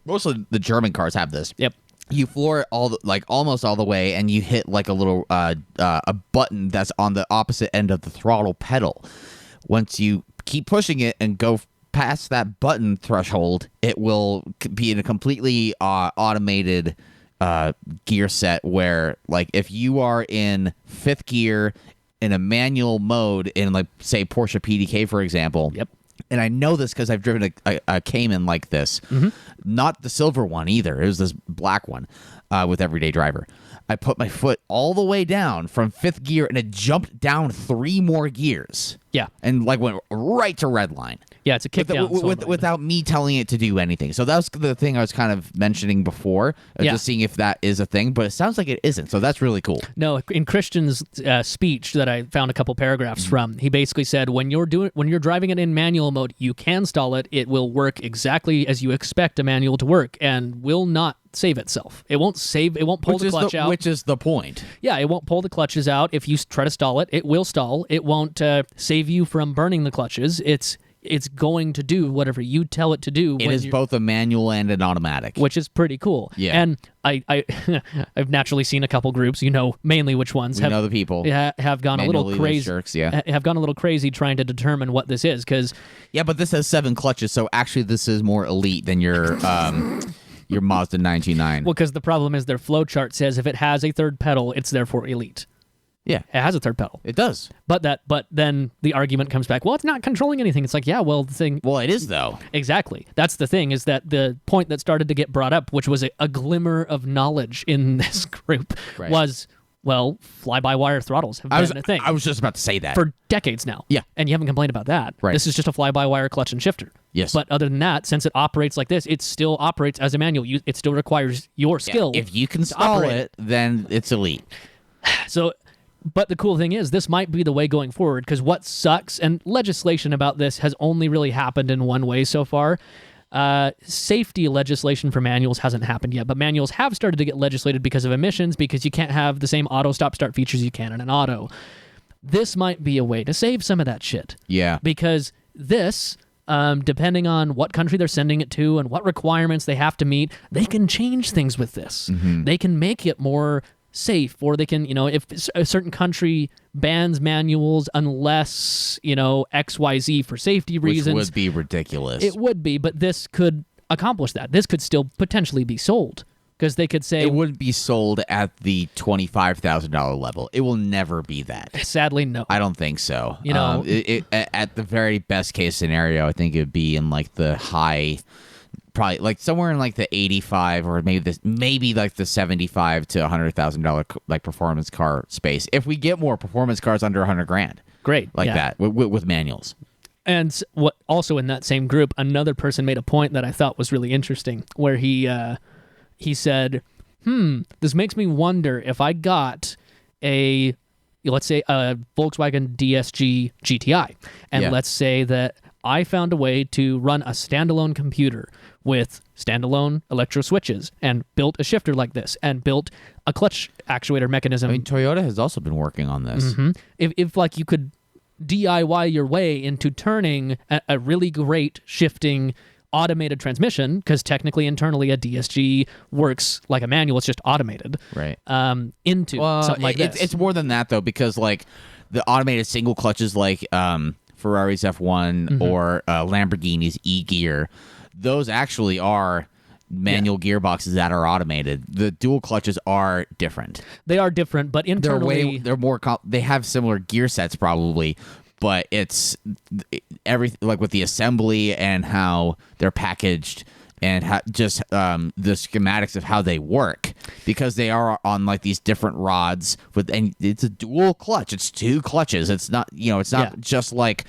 Speaker 1: most of the German cars have this.
Speaker 2: Yep.
Speaker 1: You floor it almost all the way, and you hit like a little a button that's on the opposite end of the throttle pedal. Once you keep pushing it and go past that button threshold, it will be in a completely automated gear set where, like, if you are in fifth gear in a manual mode in, like, say Porsche PDK, for example.
Speaker 2: Yep.
Speaker 1: And I know this because I've driven a Cayman like this. Not the silver one either. It was this black one with Everyday Driver. I put my foot all the way down from fifth gear, and it jumped down 3 more gears.
Speaker 2: Yeah.
Speaker 1: And, like, went right to red line.
Speaker 2: Yeah, it's a kick down.
Speaker 1: Without me telling it to do anything. So that's the thing I was kind of mentioning before, just seeing if that is a thing. But it sounds like it isn't, so that's really cool.
Speaker 2: No, in Christian's speech that I found a couple paragraphs from, he basically said when you're driving it in manual mode, you can stall it. It will work exactly as you expect a manual to work, and will not save itself. It won't save. It won't pull the clutch out.
Speaker 1: Which is the point.
Speaker 2: Yeah, it won't pull the clutches out. If you try to stall it, it will stall. It won't save you from burning the clutches. It's going to do whatever you tell it to do.
Speaker 1: It is both a manual and an automatic,
Speaker 2: which is pretty cool.
Speaker 1: Yeah.
Speaker 2: And I've naturally seen a couple groups. You know mainly which ones.
Speaker 1: We know the people.
Speaker 2: Have gone a little crazy.
Speaker 1: Jerks,
Speaker 2: have gone a little crazy trying to determine what this is, because
Speaker 1: but this has 7 clutches, so actually this is more elite than your Mazda 929.
Speaker 2: Well, because the problem is their flow chart says if it has a third pedal, it's therefore elite.
Speaker 1: Yeah,
Speaker 2: it has a third pedal.
Speaker 1: It does.
Speaker 2: But then the argument comes back. Well, it's not controlling anything. It's like, yeah, well, the thing.
Speaker 1: Well, it is though.
Speaker 2: Exactly. That's the thing. Is that the point that started to get brought up, which was a glimmer of knowledge in this group, was, well, fly-by-wire throttles have been a thing.
Speaker 1: I was just about to say that
Speaker 2: for decades now.
Speaker 1: Yeah,
Speaker 2: and you haven't complained about that.
Speaker 1: Right.
Speaker 2: This is just a fly-by-wire clutch and shifter.
Speaker 1: Yes.
Speaker 2: But other than that, since it operates like this, it still operates as a manual. It still requires your skill.
Speaker 1: If you can stall it, then it's elite.
Speaker 2: So. But the cool thing is, this might be the way going forward, because what sucks, and legislation about this has only really happened in one way so far. Safety legislation for manuals hasn't happened yet, but manuals have started to get legislated because of emissions, because you can't have the same auto stop-start features you can in an auto. This might be a way to save some of that shit.
Speaker 1: Yeah.
Speaker 2: Because this, depending on what country they're sending it to and what requirements they have to meet, they can change things with this. They can make it more safe, or they can, if a certain country bans manuals unless, XYZ for safety reasons.
Speaker 1: Which would be ridiculous.
Speaker 2: It would be, but this could accomplish that. This could still potentially be sold, because they could say...
Speaker 1: It wouldn't be sold at the $25,000 level. It will never be that.
Speaker 2: Sadly, no.
Speaker 1: I don't think so.
Speaker 2: At
Speaker 1: the very best case scenario, I think it would be in like the high... Probably like somewhere in like the 85 or maybe like the $75,000 to $100,000 like performance car space. If we get more performance cars under $100,000,
Speaker 2: great,
Speaker 1: that with manuals.
Speaker 2: And what also in that same group, another person made a point that I thought was really interesting, where he said, this makes me wonder if I got let's say a Volkswagen DSG GTI, and let's say that I found a way to run a standalone computer with standalone electro switches, and built a shifter like this, and built a clutch actuator mechanism.
Speaker 1: I mean, Toyota has also been working on this.
Speaker 2: If like you could DIY your way into turning a really great shifting automated transmission, because technically internally a DSG works like a manual, it's just automated.
Speaker 1: Right.
Speaker 2: Into something like this.
Speaker 1: It's more than that though, because like the automated single clutches like Ferrari's F1 or Lamborghini's E-Gear, those actually are manual gearboxes that are automated. The dual clutches are different.
Speaker 2: They are different, but internally
Speaker 1: they have similar gear sets probably, but it's everything like with the assembly and how they're packaged and the schematics of how they work, because they are on like these different rods and it's a dual clutch. It's 2 clutches. It's not, it's not just like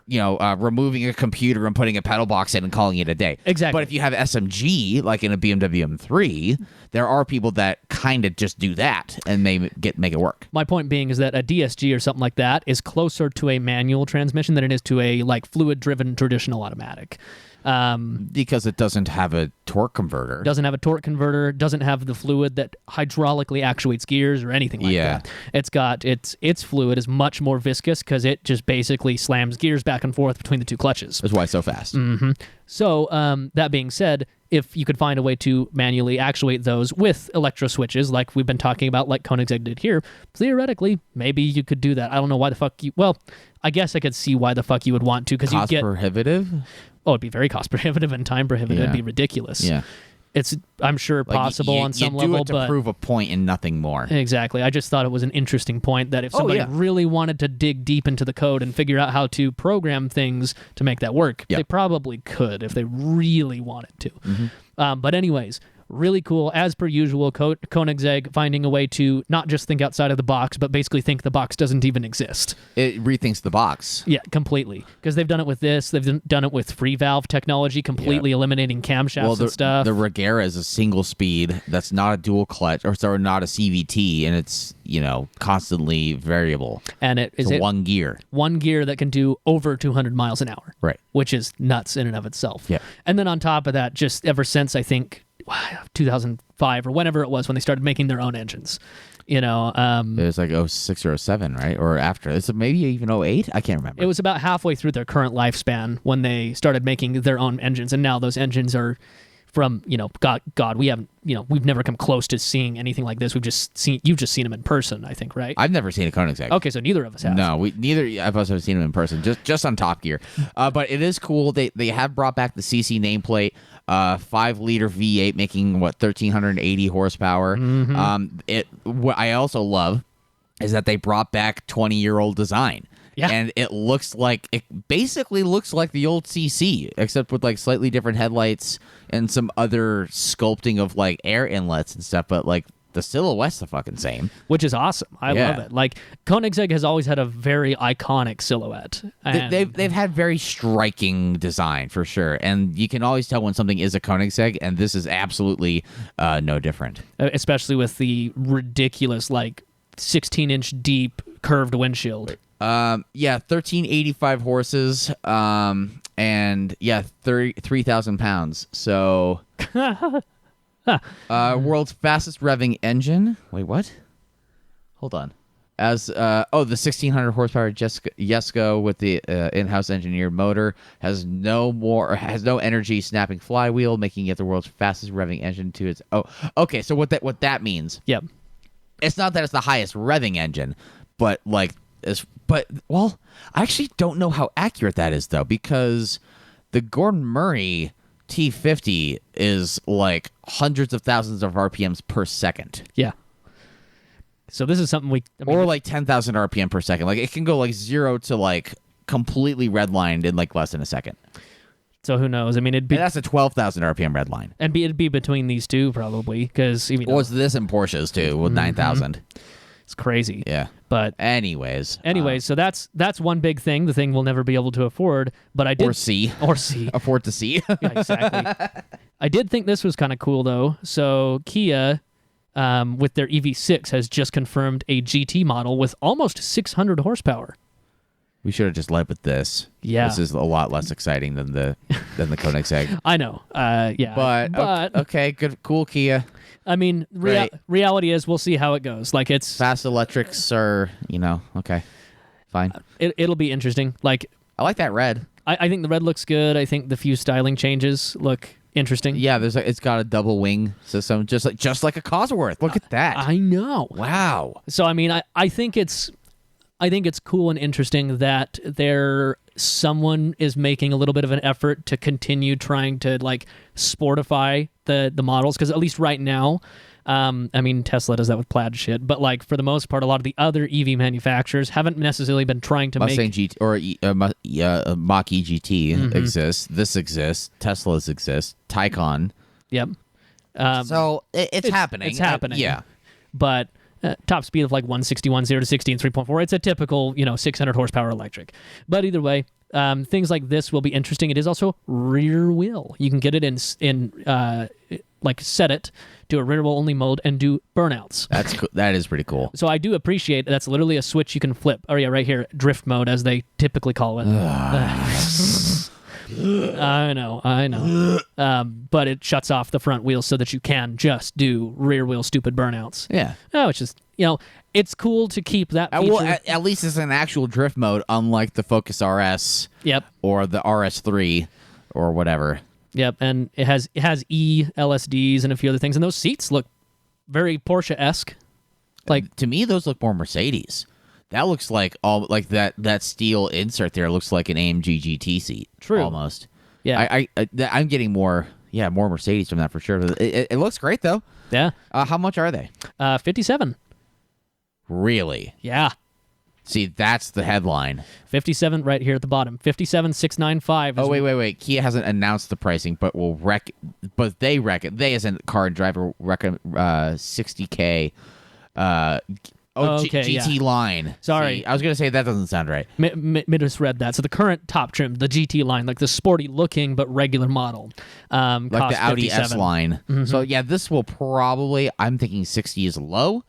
Speaker 1: removing a computer and putting a pedal box in and calling it a day.
Speaker 2: Exactly.
Speaker 1: But if you have SMG, like in a BMW M3, there are people that kind of just do that and make it work.
Speaker 2: My point being is that a DSG or something like that is closer to a manual transmission than it is to a like fluid-driven traditional automatic.
Speaker 1: Because it doesn't have a torque converter.
Speaker 2: Doesn't have a torque converter, doesn't have the fluid that hydraulically actuates gears or anything like that. It's got its fluid is much more viscous because it just basically slams gears back and forth between the two clutches.
Speaker 1: That's why it's so fast.
Speaker 2: Mm-hmm. So that being said, if you could find a way to manually actuate those with electro switches, like we've been talking about, like Koenigsegg did here, theoretically, maybe you could do that. I don't know why the fuck you... Well, I guess I could see why the fuck you would want to, because you get...
Speaker 1: Cost-prohibitive?
Speaker 2: Oh, it'd be very cost-prohibitive and time-prohibitive.
Speaker 1: Yeah.
Speaker 2: It'd be ridiculous.
Speaker 1: Yeah.
Speaker 2: It's, I'm sure, possible on some level,
Speaker 1: you do it to
Speaker 2: but...
Speaker 1: prove a point and nothing more.
Speaker 2: Exactly. I just thought it was an interesting point that if somebody really wanted to dig deep into the code and figure out how to program things to make that work, they probably could if they really wanted to.
Speaker 1: Mm-hmm.
Speaker 2: But anyways, really cool. As per usual, Koenigsegg finding a way to not just think outside of the box, but basically think the box doesn't even exist.
Speaker 1: It rethinks the box.
Speaker 2: Yeah, completely. Because they've done it with this. They've done it with free valve technology, completely eliminating camshafts and stuff.
Speaker 1: The Regera is a single speed that's not a dual clutch, or sorry, not a CVT, and it's constantly variable.
Speaker 2: And it's
Speaker 1: one gear.
Speaker 2: One gear that can do over 200 miles an hour.
Speaker 1: Right.
Speaker 2: Which is nuts in and of itself.
Speaker 1: Yeah.
Speaker 2: And then on top of that, just ever since I think 2005 or whenever it was when they started making their own engines, it was
Speaker 1: like 06 or 07, right? Or after. It's maybe even 08? I can't remember.
Speaker 2: It was about halfway through their current lifespan when they started making their own engines, and now those engines are from, God, we haven't, we've never come close to seeing anything like this. You've just seen them in person, I think, right?
Speaker 1: I've never seen a Koenigsegg.
Speaker 2: Okay, so neither of us have.
Speaker 1: No, neither of us have seen them in person, just on Top Gear. But it is cool. They have brought back the CC nameplate, 5-liter V8 making 1,380 horsepower.
Speaker 2: Mm-hmm.
Speaker 1: What I also love is that they brought back 20-year-old design.
Speaker 2: Yeah.
Speaker 1: And it basically looks like the old CC, except with like slightly different headlights and some other sculpting of like air inlets and stuff, but like the silhouette's the fucking same.
Speaker 2: Which is awesome. I love it. Like, Koenigsegg has always had a very iconic silhouette.
Speaker 1: They've had very striking design, for sure. And you can always tell when something is a Koenigsegg, and this is absolutely no different.
Speaker 2: Especially with the ridiculous, 16-inch deep curved windshield.
Speaker 1: 1385 horses, and 3,000 pounds. So, world's fastest revving engine. Wait, what? Hold on. The 1,600 horsepower Jesko with the in-house engineered motor has no energy snapping flywheel, making it the world's fastest revving engine to its. Oh, okay. So what that means?
Speaker 2: Yep.
Speaker 1: It's not that it's the highest revving engine, but I actually don't know how accurate that is, though, because the Gordon Murray T50 is like hundreds of thousands of RPMs per second.
Speaker 2: Yeah. So this is something
Speaker 1: or like 10,000 RPM per second. Like, it can go like 0 to like completely redlined in like less than a second.
Speaker 2: So who knows? I mean,
Speaker 1: and that's a 12,000 RPM redline.
Speaker 2: And it'd be between these two probably, because
Speaker 1: or it's this in Porsches too with 9,000.
Speaker 2: It's crazy.
Speaker 1: Yeah.
Speaker 2: But
Speaker 1: anyways,
Speaker 2: so that's one big thing. The thing we'll never be able to afford. But I did
Speaker 1: see afford to see.
Speaker 2: Yeah, exactly. I did think this was kind of cool though. So Kia, with their EV6, has just confirmed a GT model with almost 600 horsepower.
Speaker 1: We should have just led with this.
Speaker 2: Yeah.
Speaker 1: This is a lot less exciting than the Koenigsegg.
Speaker 2: I know. Yeah.
Speaker 1: But okay, good, cool Kia.
Speaker 2: I mean, reality is we'll see how it goes. Like, it's
Speaker 1: fast electrics are, okay, fine.
Speaker 2: It'll be interesting. Like,
Speaker 1: I like that red.
Speaker 2: I think the red looks good. I think the few styling changes look interesting.
Speaker 1: Yeah, it's got a double wing system, just like a Cosworth. Look at that.
Speaker 2: I know.
Speaker 1: Wow.
Speaker 2: So I mean, I think it's cool and interesting that someone is making a little bit of an effort to continue trying to sportify the models, because at least right now, I mean, Tesla does that with plaid shit, but for the most part, a lot of the other EV manufacturers haven't necessarily been trying to
Speaker 1: Mustang
Speaker 2: make
Speaker 1: GT or Mach-E GT exists. This exists. Teslas exist. Taycan.
Speaker 2: Yep.
Speaker 1: So it's happening.
Speaker 2: It's happening.
Speaker 1: Yeah.
Speaker 2: But top speed of 161, 0 to 60 in 3.4. It's a typical, 600 horsepower electric. But either way, things like this will be interesting. It is also rear wheel. You can get it like set it to a rear wheel only mode and do burnouts.
Speaker 1: That's cool. That is pretty cool.
Speaker 2: So I do appreciate that's literally a switch you can flip. Oh yeah, right here, drift mode as they typically call it. I know. But it shuts off the front wheel so that you can just do rear wheel stupid burnouts.
Speaker 1: Yeah.
Speaker 2: Oh, it's just, it's cool to keep that feature.
Speaker 1: Well, at least it's an actual drift mode, unlike the Focus RS.
Speaker 2: Yep.
Speaker 1: Or the RS3 or whatever.
Speaker 2: Yep, and it has LSDs and a few other things, and those seats look very Porsche-esque. Like,
Speaker 1: to me, those look more Mercedes. That looks like that steel insert there looks like an AMG GT seat.
Speaker 2: True.
Speaker 1: Almost.
Speaker 2: Yeah.
Speaker 1: I'm getting more Mercedes from that for sure. It looks great though.
Speaker 2: Yeah.
Speaker 1: How much are they?
Speaker 2: 57.
Speaker 1: Really?
Speaker 2: Yeah.
Speaker 1: See, that's the headline.
Speaker 2: 57 right here at the bottom. 57,695.
Speaker 1: Oh wait. Kia hasn't announced the pricing, but they as a car and driver reckon $60K. GT line.
Speaker 2: Sorry.
Speaker 1: See, I was gonna say that doesn't sound right.
Speaker 2: Misread that. So the current top trim, the GT line, like the sporty looking but regular model,
Speaker 1: like
Speaker 2: cost
Speaker 1: the Audi
Speaker 2: 57.
Speaker 1: S line.
Speaker 2: Mm-hmm.
Speaker 1: So yeah, this will probably. I'm thinking 60 is low.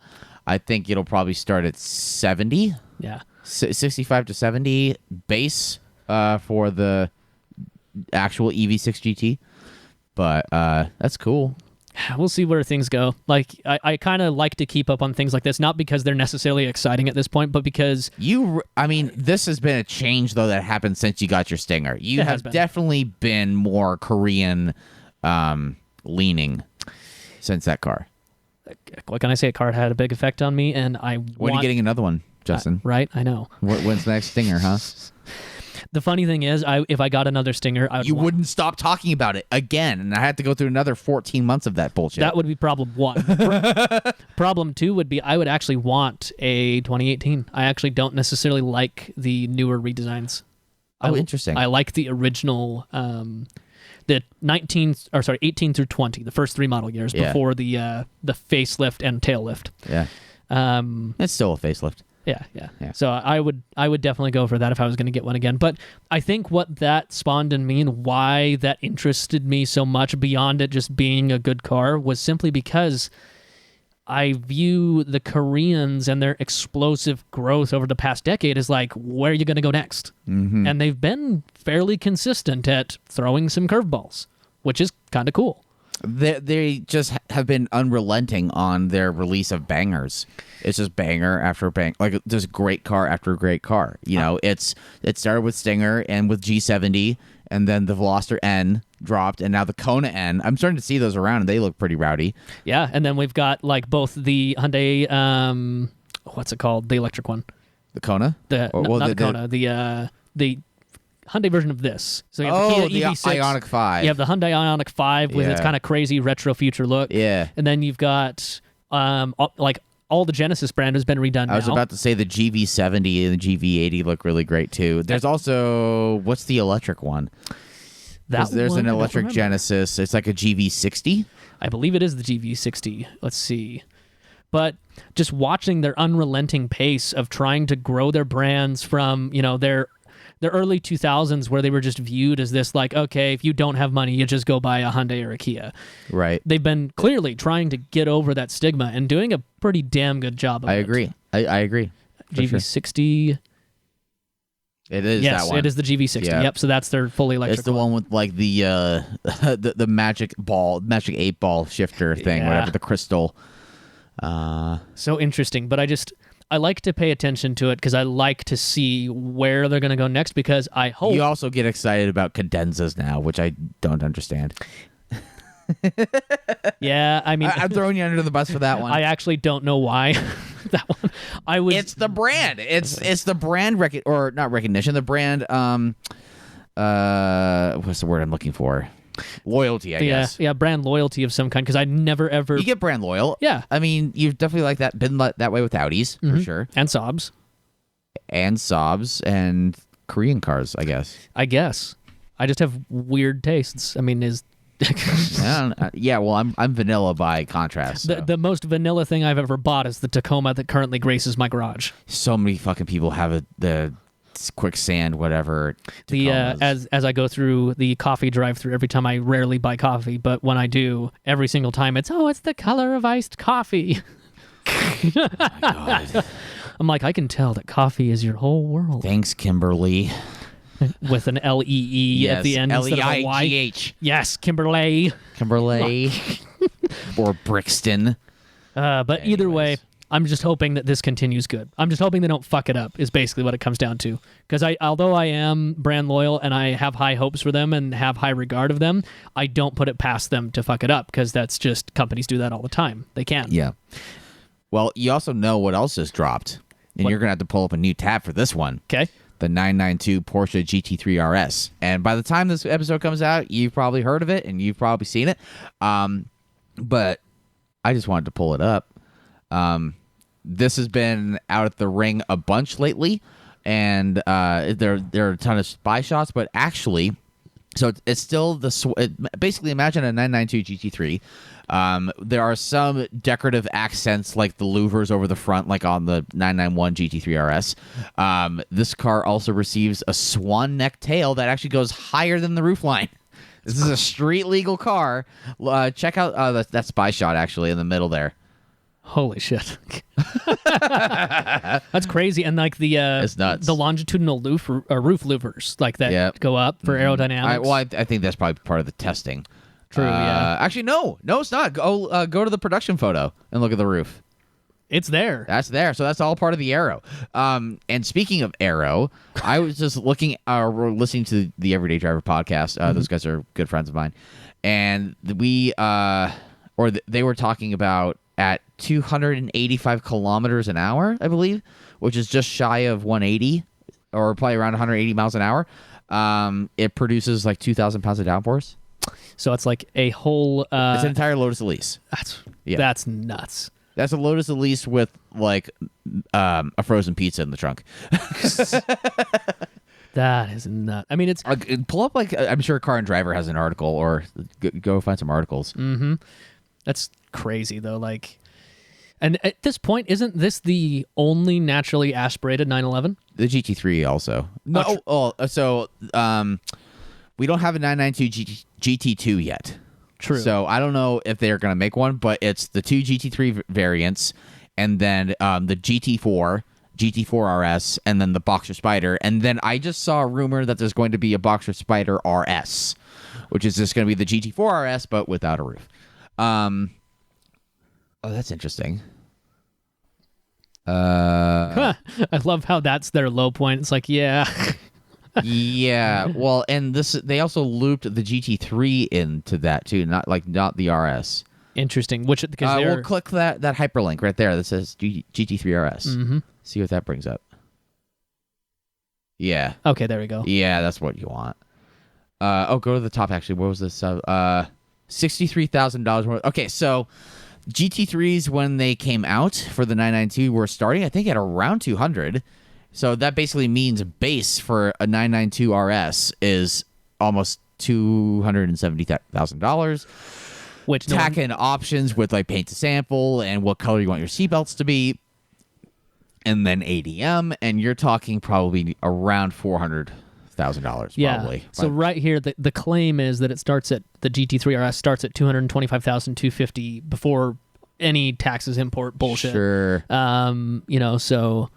Speaker 1: I think it'll probably start at 70.
Speaker 2: Yeah.
Speaker 1: 65 to 70 base for the actual EV6 GT. But that's cool.
Speaker 2: We'll see where things go. Like, I kind of like to keep up on things like this, not because they're necessarily exciting at this point, but because...
Speaker 1: this has been a change, though, that happened since you got your Stinger. You have definitely been more Korean leaning since that car.
Speaker 2: What can I say? A car had a big effect on me, and
Speaker 1: When are you getting another one, Justin?
Speaker 2: Right? I know.
Speaker 1: When's the next Stinger, huh?
Speaker 2: The funny thing is, if I got another Stinger,
Speaker 1: wouldn't stop talking about it again, and I had to go through another 14 months of that bullshit.
Speaker 2: That would be problem one. Problem two would be I would actually want a 2018. I actually don't necessarily like the newer redesigns.
Speaker 1: Interesting.
Speaker 2: I like the original, the 18 through 20, the first three model years before the facelift and tail lift.
Speaker 1: Yeah. It's still a facelift.
Speaker 2: Yeah. So I would definitely go for that if I was going to get one again. But I think what that spawned in me and why that interested me so much beyond it just being a good car was simply because I view the Koreans and their explosive growth over the past decade as like, where are you going to go next? Mm-hmm. And they've been fairly consistent at throwing some curveballs, which is kind of cool.
Speaker 1: They just have been unrelenting on their release of bangers. It's just banger after banger, like just great car after great car. It started with Stinger and with G70, and then the Veloster N dropped, and now the Kona N. I'm starting to see those around, and they look pretty rowdy.
Speaker 2: Yeah, and then we've got like both the Hyundai, what's it called, the electric one,
Speaker 1: the Kona,
Speaker 2: the Kona, the Hyundai version of this. So you have the Kia EV6.
Speaker 1: Ioniq 5.
Speaker 2: You have the Hyundai Ioniq 5 with its kind of crazy retro future look.
Speaker 1: Yeah.
Speaker 2: And then you've got all the Genesis brand has been redone.
Speaker 1: I was about to say the GV70 and the GV80 look really great too. There's also what's the electric one? There's an electric Genesis. It's like a GV60.
Speaker 2: I believe it is the GV60. Let's see. But just watching their unrelenting pace of trying to grow their brands from, their early 2000s where they were just viewed as this like, okay, if you don't have money, you just go buy a Hyundai or a Kia.
Speaker 1: Right.
Speaker 2: They've been clearly trying to get over that stigma and doing a pretty damn good job of it.
Speaker 1: I agree. I agree.
Speaker 2: GV60.
Speaker 1: Sure. It is that one.
Speaker 2: It is the GV60. Yeah. Yep, so that's their fully electric.
Speaker 1: It's the one with like the the magic 8-ball shifter thing, whatever, the crystal.
Speaker 2: So interesting, but I like to pay attention to it because I like to see where they're going to go next because I hope...
Speaker 1: You also get excited about cadenzas now, which I don't understand.
Speaker 2: Yeah, I mean...
Speaker 1: I'm throwing you under the bus for that one.
Speaker 2: I actually don't know why. That one.
Speaker 1: It's the brand. It's the brand not recognition, the brand... what's the word I'm looking for? Loyalty, I guess. Yeah,
Speaker 2: brand loyalty of some kind, because I never ever...
Speaker 1: You get brand loyal.
Speaker 2: Yeah.
Speaker 1: I mean, you've definitely been that way with Audis, for sure.
Speaker 2: And Saabs.
Speaker 1: And Korean cars, I guess.
Speaker 2: I just have weird tastes. I mean,
Speaker 1: well, I'm vanilla by contrast. So.
Speaker 2: The most vanilla thing I've ever bought is the Tacoma that currently graces my garage.
Speaker 1: So many fucking people have the quicksand, whatever.
Speaker 2: The
Speaker 1: Tacomas.
Speaker 2: as I go through the coffee drive-through every time, I rarely buy coffee, but when I do, every single time it's the color of iced coffee.
Speaker 1: God.
Speaker 2: I'm like, I can tell that coffee is your whole world.
Speaker 1: Thanks, Kimberly.
Speaker 2: With an L-E-E at the end instead of a Y.
Speaker 1: L-E-I-G-H.
Speaker 2: Yes, Kimberly.
Speaker 1: Kimberly. Or Brixton.
Speaker 2: But either way, I'm just hoping that this continues good. I'm just hoping they don't fuck it up is basically what it comes down to. Because although I am brand loyal and I have high hopes for them and have high regard of them, I don't put it past them to fuck it up because that's just, companies do that all the time. They can.
Speaker 1: Yeah. Well, you also know what else just dropped. And you're going to have to pull up a new tab for this one.
Speaker 2: Okay.
Speaker 1: The 992 Porsche GT3 RS. And by the time this episode comes out, you've probably heard of it and you've probably seen it. But I just wanted to pull it up. This has been out at the ring a bunch lately, and there are a ton of spy shots, but actually, so it's still basically imagine a 992 GT3. There are some decorative accents like the louvers over the front, like on the 991 GT3 RS. This car also receives a swan neck tail that actually goes higher than the roofline. This is a street legal car. Check out that spy shot actually in the middle there.
Speaker 2: Holy shit. That's crazy. And like
Speaker 1: it's nuts.
Speaker 2: The longitudinal roof louvers like that go up for aerodynamics.
Speaker 1: I think that's probably part of the testing.
Speaker 2: True, yeah.
Speaker 1: Actually, no, it's not. Go to the production photo and look at the roof.
Speaker 2: It's there.
Speaker 1: That's there. So that's all part of the aero. And speaking of aero, I was just listening to the Everyday Driver podcast. Those guys are good friends of mine. And they were talking about at 285 kilometers an hour, I believe, which is just shy of 180 or probably around 180 miles an hour. It produces like 2,000 pounds of downforce.
Speaker 2: So it's like a whole...
Speaker 1: it's an entire Lotus Elise.
Speaker 2: That's nuts.
Speaker 1: That's a Lotus Elise with like a frozen pizza in the trunk.
Speaker 2: That is nuts. I mean, it's...
Speaker 1: pull up like... I'm sure Car and Driver has an article, or go find some articles.
Speaker 2: Mm-hmm. That's crazy, though. Like, and at this point, isn't this the only naturally aspirated 911?
Speaker 1: The GT3 also. No, so we don't have a 992 GT2 yet.
Speaker 2: True.
Speaker 1: So I don't know if they're going to make one, but it's the two GT3 variants, and then the GT4 RS, and then the Boxer Spider. And then I just saw a rumor that there's going to be a Boxer Spider RS, which is just going to be the GT4 RS, but without a roof. Oh, that's interesting.
Speaker 2: I love how that's their low point. It's like, yeah.
Speaker 1: Yeah. Well, and they also looped the GT3 into that too, not the RS.
Speaker 2: Interesting. Which because
Speaker 1: we'll click that hyperlink right there that says GT3 RS.
Speaker 2: Mm-hmm. See
Speaker 1: what that brings up. Yeah.
Speaker 2: Okay, there we go.
Speaker 1: Yeah, that's what you want. Go to the top actually. What was this? $63,000 more. Okay, so GT3s when they came out for the 992 were starting, I think, at around 200. So that basically means base for a 992 RS is almost $270,000.
Speaker 2: Which
Speaker 1: tack in options with like paint to sample and what color you want your seatbelts to be, and then ADM, and you're talking probably around $400,000.
Speaker 2: Yeah.
Speaker 1: Probably.
Speaker 2: So right here, the claim is that it starts at the GT3 RS starts at $225,250 before any taxes, import bullshit.
Speaker 1: Sure.
Speaker 2: So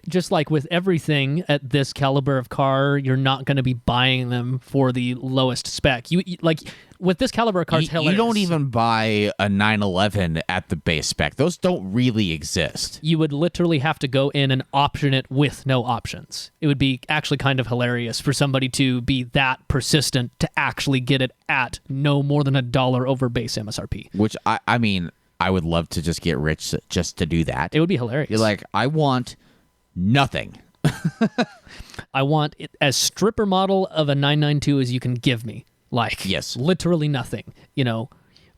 Speaker 2: just like with everything at this caliber of car, you're not going to be buying them for the lowest spec. You like with this caliber of cars,
Speaker 1: you don't even buy a 911 at the base spec. Those don't really exist.
Speaker 2: You would literally have to go in and option it with no options. It would be actually kind of hilarious for somebody to be that persistent to actually get it at no more than $1 over base MSRP.
Speaker 1: Which I mean, I would love to just get rich just to do that.
Speaker 2: It would be hilarious.
Speaker 1: You're like, I want nothing.
Speaker 2: I want it as stripper model of a 992 as you can give me. Like,
Speaker 1: yes,
Speaker 2: literally nothing.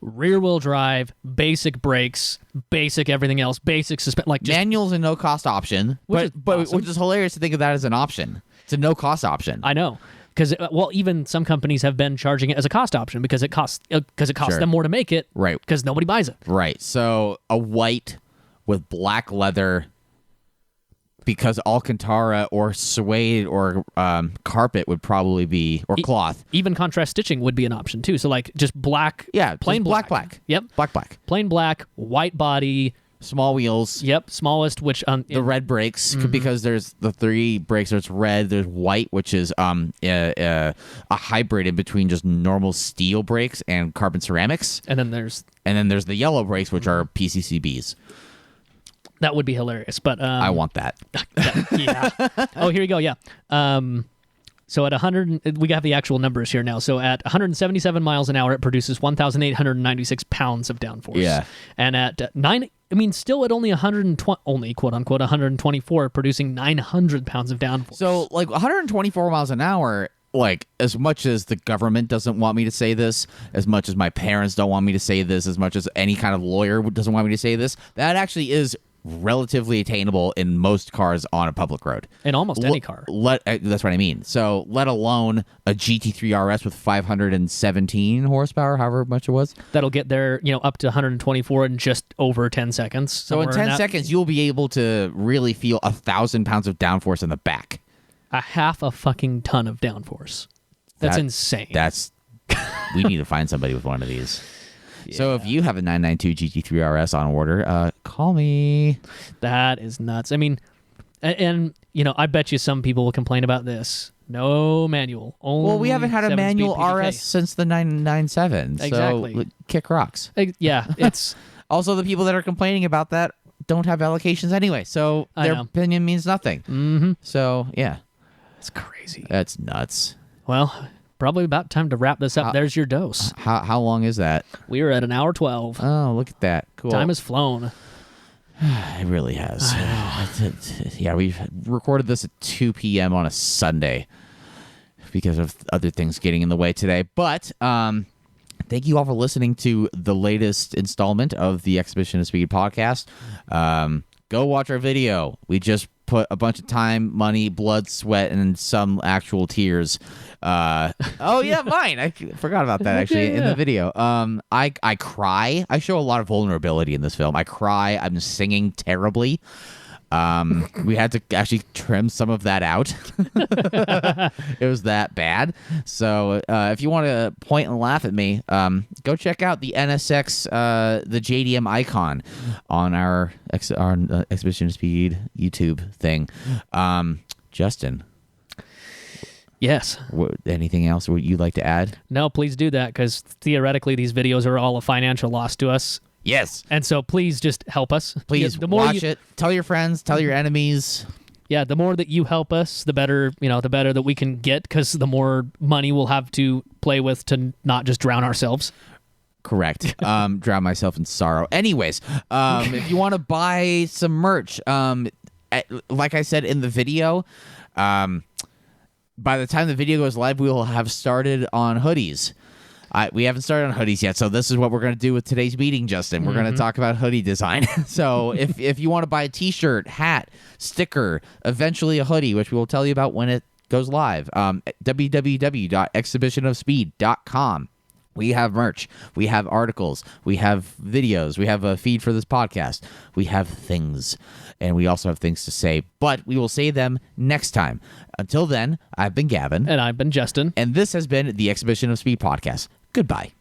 Speaker 2: Rear wheel drive, basic brakes, basic everything else, basic suspension. Like
Speaker 1: manual's a no cost option, but
Speaker 2: awesome.
Speaker 1: Which is hilarious to think of that as an option. It's a no cost option.
Speaker 2: I know. Because even some companies have been charging it as a cost option because it costs
Speaker 1: Sure.
Speaker 2: them more to make it,
Speaker 1: right?
Speaker 2: Because nobody buys it,
Speaker 1: right? So a white with black leather because Alcantara or suede or carpet would probably be, or cloth.
Speaker 2: Even contrast stitching would be an option too. So like just black, plain
Speaker 1: black.
Speaker 2: Yep,
Speaker 1: black.
Speaker 2: Plain black, white body,
Speaker 1: small wheels.
Speaker 2: Yep, smallest. Which
Speaker 1: the red brakes, because there's the 3 brakes. There's red, there's white, which is a hybrid in between just normal steel brakes and carbon ceramics.
Speaker 2: And then there's
Speaker 1: the yellow brakes, which are PCCBs.
Speaker 2: That would be hilarious, but
Speaker 1: I want that.
Speaker 2: Yeah. Oh, here you go. Yeah. So at 100, we have the actual numbers here now. So at 177 miles an hour, it produces 1,896 pounds of downforce.
Speaker 1: Yeah.
Speaker 2: And at still at only 120, only quote unquote 124, producing 900 pounds of downforce.
Speaker 1: So like 124 miles an hour. Like, as much as the government doesn't want me to say this, as much as my parents don't want me to say this, as much as any kind of lawyer doesn't want me to say this, that actually is relatively attainable in most cars on a public road.
Speaker 2: In almost any car.
Speaker 1: That's what I mean. So, let alone a GT3 RS with 517 horsepower, however much it was.
Speaker 2: That'll get there, up to 124 in just over 10 seconds.
Speaker 1: So, in 10 seconds, you'll be able to really feel 1,000 pounds of downforce in the back.
Speaker 2: A half a fucking ton of downforce. That's insane.
Speaker 1: We need to find somebody with one of these. Yeah. So if you have a 992 GT3 RS on order, call me.
Speaker 2: That is nuts. I mean, and I bet you some people will complain about this. No manual. Only
Speaker 1: we haven't had a manual
Speaker 2: PDK.
Speaker 1: RS since the 997.
Speaker 2: Exactly.
Speaker 1: So kick rocks.
Speaker 2: Yeah, it's
Speaker 1: also the people that are complaining about that don't have allocations anyway. So their opinion means nothing.
Speaker 2: Mm-hmm.
Speaker 1: So yeah,
Speaker 2: it's crazy.
Speaker 1: That's nuts.
Speaker 2: Well, probably about time to wrap this up. There's your dose.
Speaker 1: How long is that?
Speaker 2: We are at 1 hour 12.
Speaker 1: Oh, look at that. Cool.
Speaker 2: Time has flown.
Speaker 1: It really has. Yeah, we've recorded this at 2 p.m. on a Sunday because of other things getting in the way today. But thank you all for listening to the latest installment of the Exhibition of Speed podcast. Go watch our video. We just put a bunch of time, money, blood, sweat, and some actual tears. Oh yeah, mine. I forgot about that actually in the video. I cry. I show a lot of vulnerability in this film. I cry. I'm singing terribly. We had to actually trim some of that out. It was that bad. So if you want to point and laugh at me, go check out the NSX, the JDM Icon on our Exhibition Speed YouTube thing. Justin.
Speaker 2: Yes.
Speaker 1: Anything else you'd like to add?
Speaker 2: No, please do that, because theoretically these videos are all a financial loss to us.
Speaker 1: Yes.
Speaker 2: And so please just help us.
Speaker 1: Please watch it. Tell your friends. Tell your enemies.
Speaker 2: Yeah, the more that you help us, the better, the better that we can get, because the more money we'll have to play with to not just drown ourselves.
Speaker 1: Correct. Drown myself in sorrow. Anyways, if you want to buy some merch, like I said in the video, by the time the video goes live, we will have started on hoodies. We haven't started on hoodies yet, so this is what we're going to do with today's meeting, Justin. We're going to talk about hoodie design. So if you want to buy a t-shirt, hat, sticker, eventually a hoodie, which we will tell you about when it goes live, www.exhibitionofspeed.com. We have merch. We have articles. We have videos. We have a feed for this podcast. We have things. And we also have things to say. But we will say them next time. Until then, I've been Gavin.
Speaker 2: And I've been Justin.
Speaker 1: And this has been the Exhibition of Speed podcast. Goodbye.